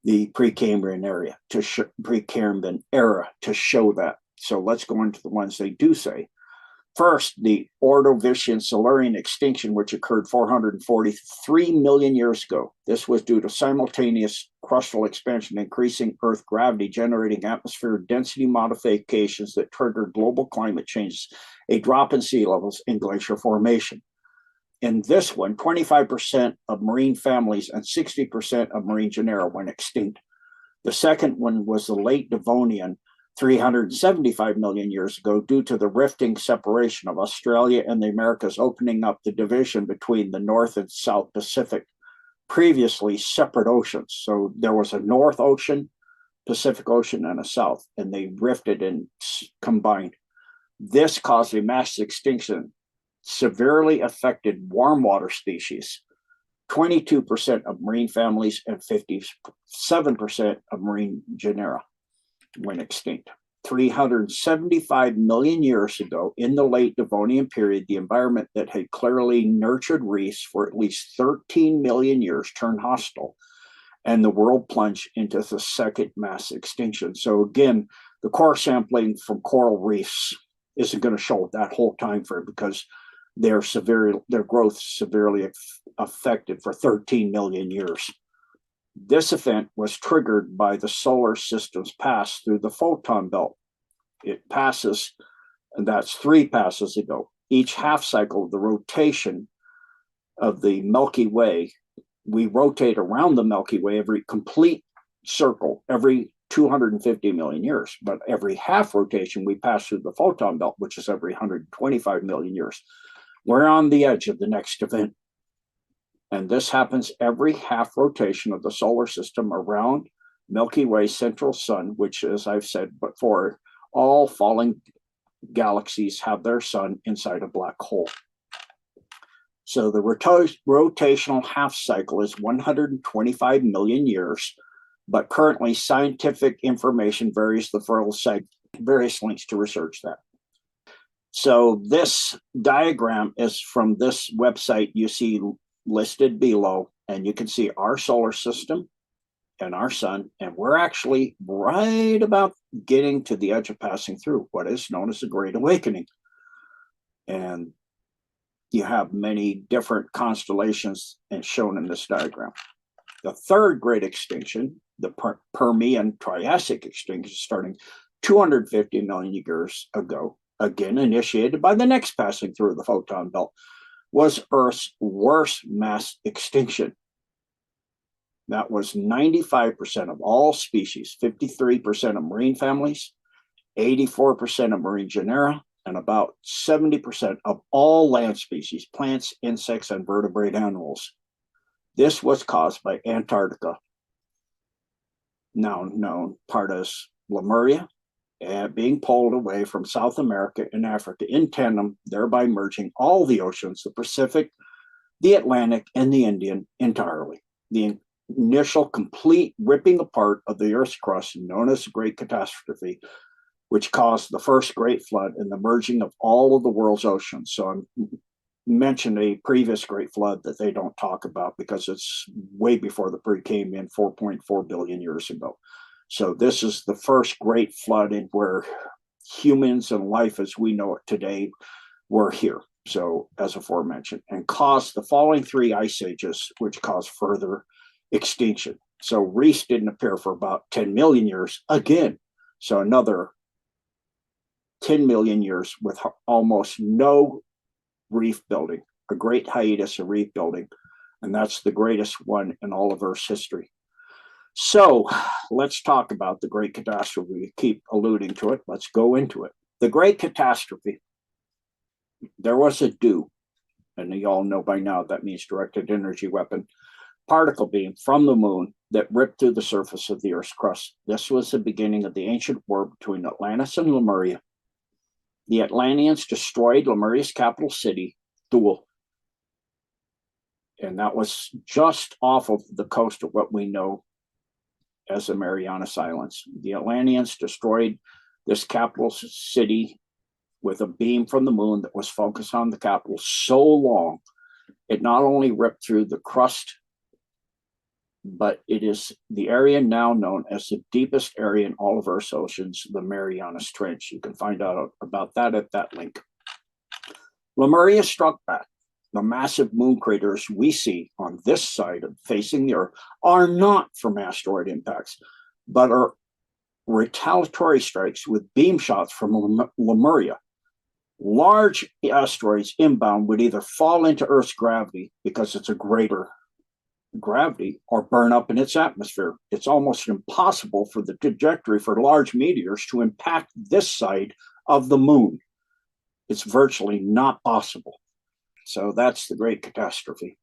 the Precambrian area Precambrian era to show that. So let's go into the ones they do say. First, the Ordovician-Silurian extinction, which occurred 443 million years ago. This was due to simultaneous crustal expansion, increasing Earth gravity, generating atmospheric density modifications that triggered global climate changes, a drop in sea levels, and glacier formation. In this one, 25% of marine families and 60% of marine genera went extinct. The second one was the late Devonian, 375 million years ago, due to the rifting separation of Australia and the Americas, opening up the division between the North and South Pacific, previously separate oceans. So there was a North Ocean, Pacific Ocean, and a South, and they rifted and combined. This caused a mass extinction, severely affected warm water species, 22% of marine families and 57% of marine genera went extinct. 375 million years ago, in the late Devonian period, the environment that had clearly nurtured reefs for at least 13 million years turned hostile, and the world plunged into the second mass extinction. So again, the core sampling from coral reefs isn't going to show that whole time frame because their growth severely affected for 13 million years. This event was triggered by the solar system's pass through the photon belt. It passes, and that's 3 passes ago. Each half cycle of the rotation of the Milky Way, we rotate around the Milky Way every complete circle every 250 million years. But every half rotation, we pass through the photon belt, which is every 125 million years. We're on the edge of the next event. And this happens every half rotation of the solar system around Milky Way central sun, which, as I've said before, all falling galaxies have their sun inside a black hole. So the rotational half cycle is 125 million years, but currently scientific information varies the various links to research that. So this diagram is from this website you see listed below, and you can see our solar system and our sun, and we're actually right about getting to the edge of passing through what is known as the Great Awakening. And you have many different constellations shown in this diagram. The third great extinction, the Permian Triassic extinction, starting 250 million years ago, again initiated by the next passing through the photon belt, was Earth's worst mass extinction. That was 95% of all species, 53% of marine families, 84% of marine genera, and about 70% of all land species, plants, insects, and vertebrate animals. This was caused by Antarctica, now known part as Lemuria, being pulled away from South America and Africa in tandem, thereby merging all the oceans, the Pacific, the Atlantic, and the Indian entirely. The initial complete ripping apart of the Earth's crust, known as the Great Catastrophe, which caused the first great flood and the merging of all of the world's oceans. So I mentioned a previous great flood that they don't talk about because it's way before the pre came in 4.4 billion years ago. So this is the first great flood in where humans and life as we know it today were here. So as aforementioned, and caused the following 3 ice ages, which caused further extinction. So reefs didn't appear for about 10 million years again. So another 10 million years with almost no reef building, a great hiatus of reef building. And that's the greatest one in all of Earth's history. So let's talk about the Great Catastrophe. We keep alluding to it. Let's go into it. The Great Catastrophe. There was a DEW, and you all know by now that means directed energy weapon, particle beam from the moon that ripped through the surface of the Earth's crust. This was the beginning of the ancient war between Atlantis and Lemuria. The Atlanteans destroyed Lemuria's capital city, Thule. And that was just off of the coast of what we know as the Marianas Islands. The Atlanteans destroyed this capital city with a beam from the moon that was focused on the capital so long, it not only ripped through the crust, but it is the area now known as the deepest area in all of Earth's oceans, the Marianas Trench. You can find out about that at that link. Lemuria struck back. The massive moon craters we see on this side of facing the Earth are not from asteroid impacts, but are retaliatory strikes with beam shots from Lemuria. Large asteroids inbound would either fall into Earth's gravity because it's a greater gravity or burn up in its atmosphere. It's almost impossible for the trajectory for large meteors to impact this side of the moon. It's virtually not possible. So that's the great catastrophe.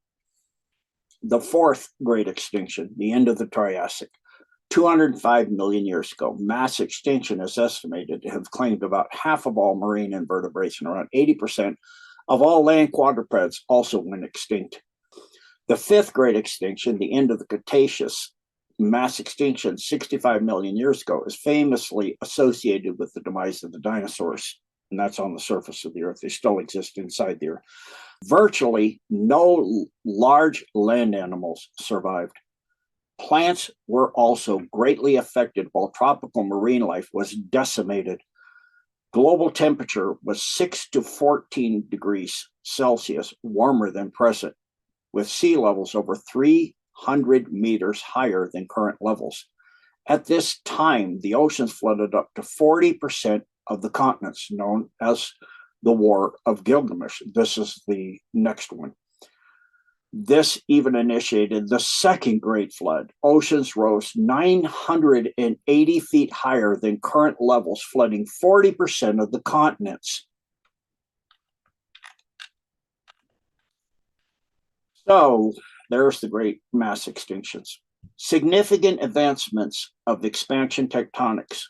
The fourth great extinction, the end of the Triassic, 205 million years ago. Mass extinction is estimated to have claimed about half of all marine invertebrates, and around 80% of all land quadrupeds also went extinct. The fifth great extinction, the end of the Cretaceous, mass extinction 65 million years ago, is famously associated with the demise of the dinosaurs, and that's on the surface of the Earth. They still exist inside the Earth. Virtually no large land animals survived. Plants were also greatly affected, while tropical marine life was decimated. Global temperature was 6 to 14 degrees Celsius warmer than present, with sea levels over 300 meters higher than current levels. At this time, the oceans flooded up to 40% of the continents, known as the War of Gilgamesh. This is the next one. This even initiated the second great flood. Oceans rose 980 feet higher than current levels, flooding 40% of the continents. So there's the great mass extinctions. Significant advancements of expansion tectonics.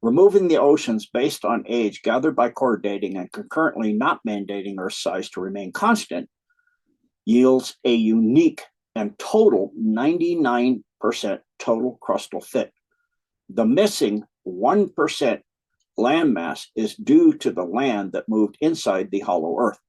Removing the oceans based on age gathered by core dating and concurrently not mandating Earth's size to remain constant yields a unique and total 99% total crustal fit. The missing 1% landmass is due to the land that moved inside the hollow Earth.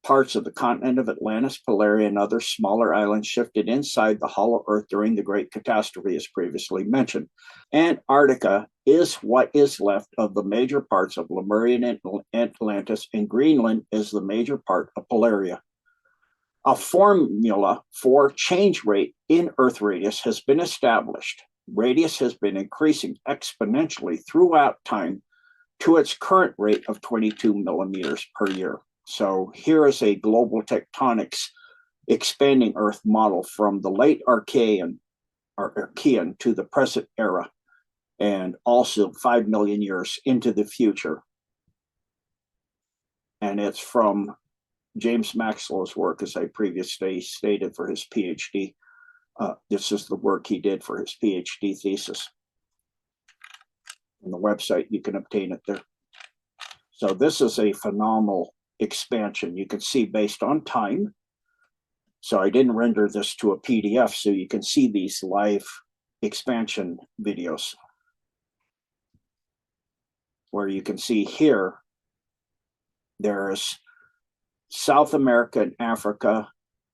Parts of the continent of Atlantis, Polaria, and other smaller islands shifted inside the hollow Earth during the Great Catastrophe, as previously mentioned. Antarctica is what is left of the major parts of Lemurian Atlantis, and Greenland is the major part of Polaria. A formula for change rate in Earth radius has been established. Radius has been increasing exponentially throughout time to its current rate of 22 millimeters per year. So here is a global tectonics expanding Earth model from the late Archean to the present era, and also 5 million years into the future. And it's from James Maxwell's work, as I previously stated, for his PhD. This is the work he did for his PhD thesis. On the website, you can obtain it there. So this is a phenomenal expansion. You can see based on time. So I didn't render this to a PDF, so you can see these live expansion videos, where you can see here, there's South America and Africa,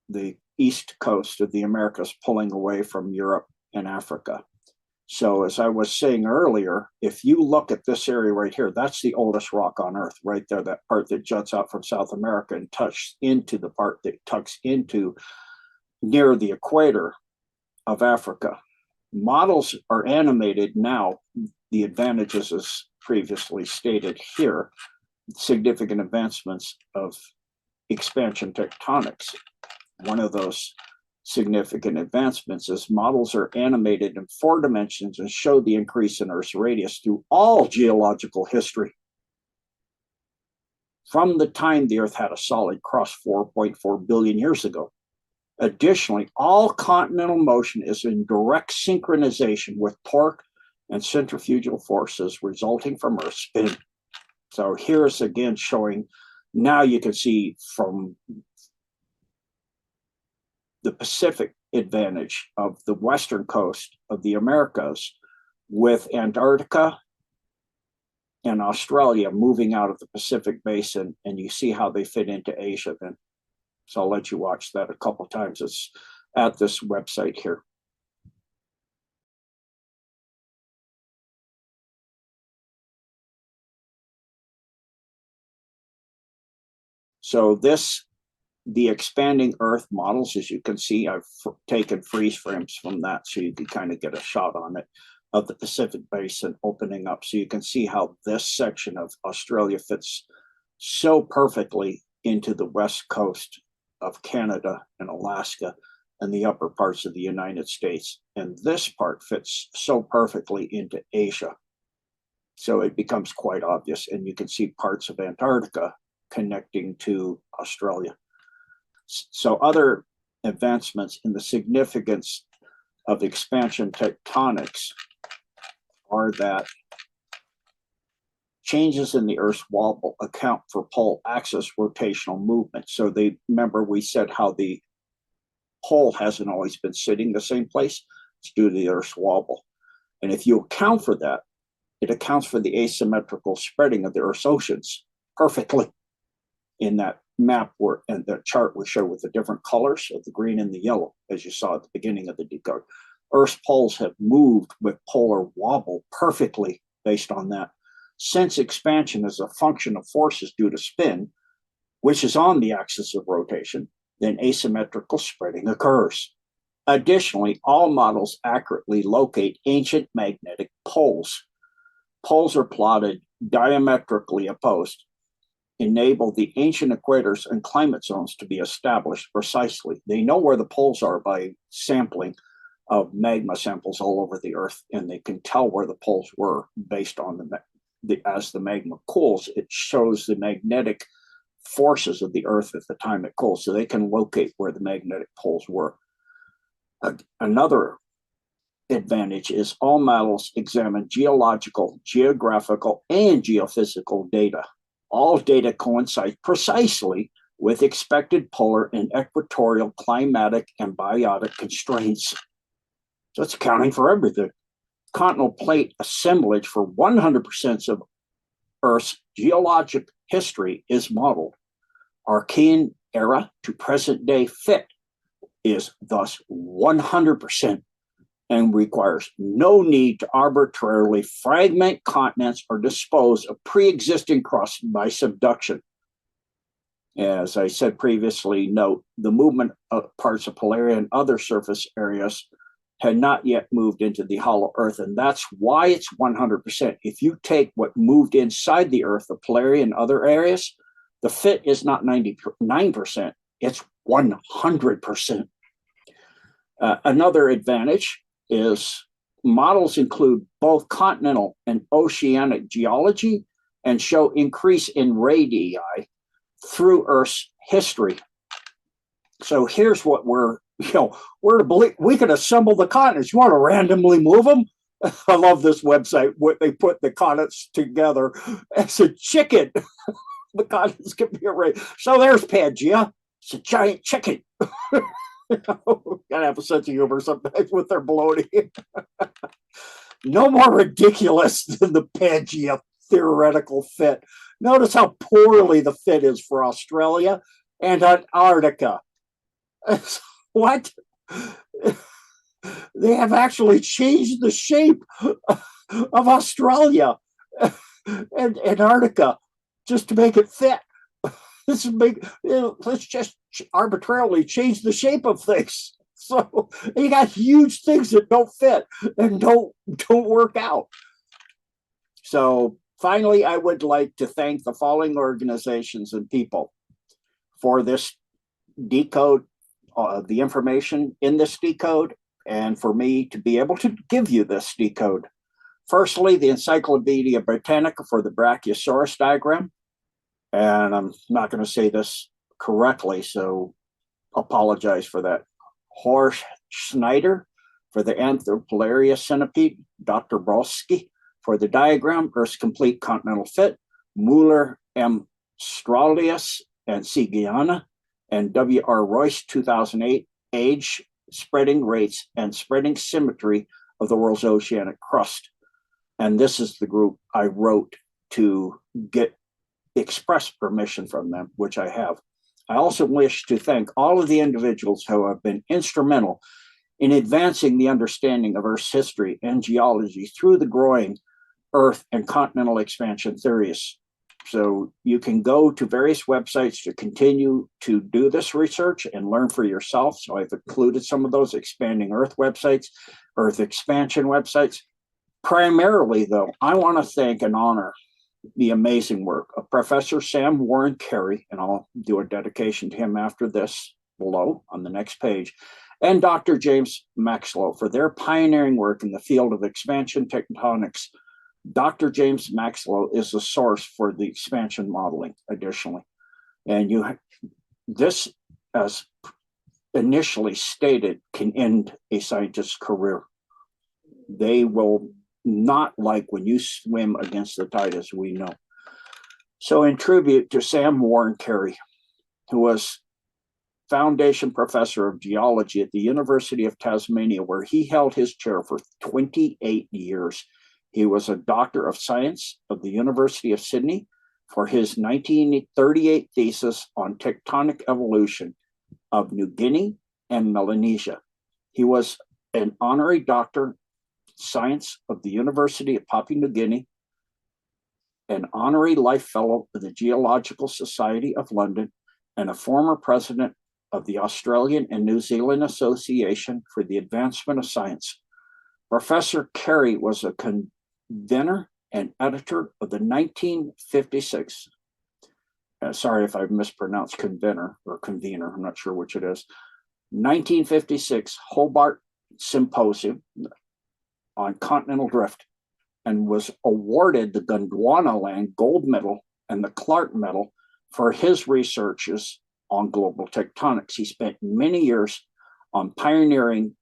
the east coast of the Americas pulling away from Europe and Africa. So as I was saying earlier, if you look at this area right here, that's the oldest rock on Earth right there, that part that juts out from South America and touches into the part that tucks into near the equator of Africa. Models are animated now. The advantages, as previously stated here, significant advancements of expansion tectonics. One of those significant advancements is models are animated in 4 dimensions and show the increase in Earth's radius through all geological history. From the time the Earth had a solid crust 4.4 billion years ago. Additionally, all continental motion is in direct synchronization with torque and centrifugal forces resulting from Earth's spin. So here's again showing, now you can see from the Pacific advantage of the western coast of the Americas, with Antarctica and Australia moving out of the Pacific basin, and you see how they fit into Asia then. So I'll let you watch that a couple times. It's at this website here. So the expanding Earth models, as you can see, I've taken freeze frames from that so you can kind of get a shot on it of the Pacific Basin opening up. So you can see how this section of Australia fits so perfectly into the west coast of Canada and Alaska and the upper parts of the United States. And this part fits so perfectly into Asia. So it becomes quite obvious. And you can see parts of Antarctica connecting to Australia. So other advancements in the significance of expansion tectonics are that changes in the Earth's wobble account for pole axis rotational movement. So remember we said how the pole hasn't always been sitting the same place. It's due to the Earth's wobble. And if you account for that, it accounts for the asymmetrical spreading of the Earth's oceans perfectly in that map and the chart we show with the different colors of the green and the yellow, as you saw at the beginning of the decode. Earth's poles have moved with polar wobble perfectly based on that. Since expansion is a function of forces due to spin, which is on the axis of rotation, then asymmetrical spreading occurs. Additionally, all models accurately locate ancient magnetic poles. Poles are plotted diametrically opposed, enable the ancient equators and climate zones to be established precisely. They know where the poles are by sampling of magma samples all over the Earth, and they can tell where the poles were based on as the magma cools. It shows the magnetic forces of the Earth at the time it cools, so they can locate where the magnetic poles were. Another advantage is all models examine geological, geographical, and geophysical data. All data coincide precisely with expected polar and equatorial climatic and biotic constraints. So it's accounting for everything. Continental plate assemblage for 100% of Earth's geologic history is modeled. Archean era to present day fit is thus 100% and requires no need to arbitrarily fragment continents or dispose of pre-existing crust by subduction. As I said previously, note the movement of parts of Polaria and other surface areas had not yet moved into the hollow Earth, and that's why it's 100%. If you take what moved inside the Earth, the Polaria and other areas, the fit is not 99%, it's 100%. Another advantage is models include both continental and oceanic geology and show increase in radii through Earth's history. So here's what we're to believe. We could assemble the continents. You want to randomly move them? I love this website. What they put the continents together as a chicken. The continents can be arranged. So there's Pangea. It's a giant chicken. Gotta have a sense of humor sometimes with their baloney. No more ridiculous than the Pangea theoretical fit. Notice how poorly the fit is for Australia and Antarctica. What? They have actually changed the shape of Australia and Antarctica just to make it fit. Let's just arbitrarily change the shape of things. So you got huge things that don't fit and don't work out. So finally, I would like to thank the following organizations and people for this decode, the information in this decode, and for me to be able to give you this decode. Firstly, the Encyclopedia Britannica for the Brachiosaurus diagram. And I'm not going to say this correctly, so apologize for that. Horst Schneider for the Anthropolaria centipede, Dr. Brolsky for the diagram, Earth's complete continental fit, Mueller, M. Straulius, and C. Guyana, and W.R. Royce, 2008, age, spreading rates, and spreading symmetry of the world's oceanic crust. And this is the group I wrote to get express permission from them, which I have. I also wish to thank all of the individuals who have been instrumental in advancing the understanding of Earth's history and geology through the growing Earth and continental expansion theories. So you can go to various websites to continue to do this research and learn for yourself. So I've included some of those Expanding Earth websites, Earth expansion websites. Primarily, though, I want to thank and honor the amazing work of Professor Sam Warren Carey, and I'll do a dedication to him after this below on the next page, and Dr. James Maxlow for their pioneering work in the field of expansion tectonics. Dr. James Maxlow is the source for the expansion modeling, additionally. And this, as initially stated, can end a scientist's career. They will not like when you swim against the tide, as we know. So in tribute to Sam Warren Carey, who was Foundation Professor of Geology at the University of Tasmania, where he held his chair for 28 years. He was a Doctor of Science of the University of Sydney for his 1938 thesis on tectonic evolution of New Guinea and Melanesia. He was an honorary Doctor Science of the University of Papua New Guinea, an honorary life fellow of the Geological Society of London, and a former president of the Australian and New Zealand Association for the Advancement of Science. Professor Carey was a convener and editor of the 1956, sorry if I mispronounced convener or convener, I'm not sure which it is, 1956 Hobart Symposium on continental drift, and was awarded the Gondwanaland Gold Medal and the Clark Medal for his researches on global tectonics. He spent many years on pioneering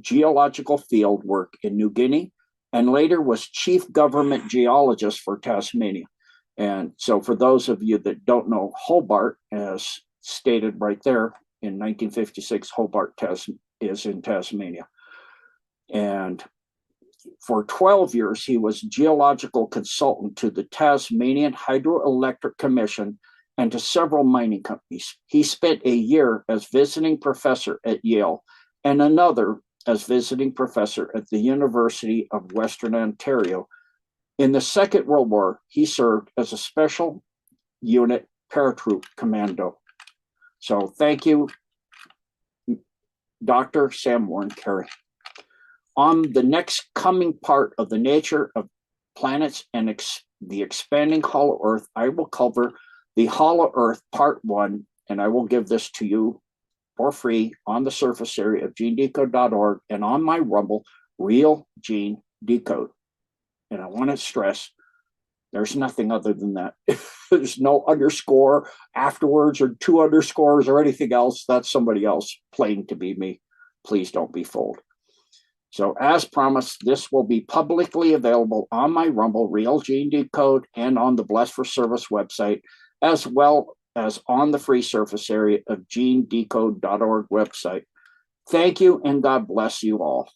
geological field work in New Guinea, and later was chief government geologist for Tasmania. And so for those of you that don't know, Hobart, as stated right there in 1956, Hobart is in Tasmania. And for 12 years, he was geological consultant to the Tasmanian Hydroelectric Commission and to several mining companies. He spent a year as visiting professor at Yale and another as visiting professor at the University of Western Ontario. In the Second World War, he served as a special unit paratroop commando. So thank you, Dr. Sam Warren Carey. On the next coming part of the nature of planets and the expanding hollow Earth, I will cover the hollow Earth part 1, and I will give this to you for free on the surface area of genedecode.org and on my Rumble, Real Gene Decode. And I want to stress, there's nothing other than that. There's no underscore afterwards or 2 underscores or anything else. That's somebody else playing to be me. Please don't be fooled. So as promised, this will be publicly available on my Rumble, Real Gene Decode, and on the Blessed for Service website, as well as on the free surface area of genedecode.org website. Thank you, and God bless you all.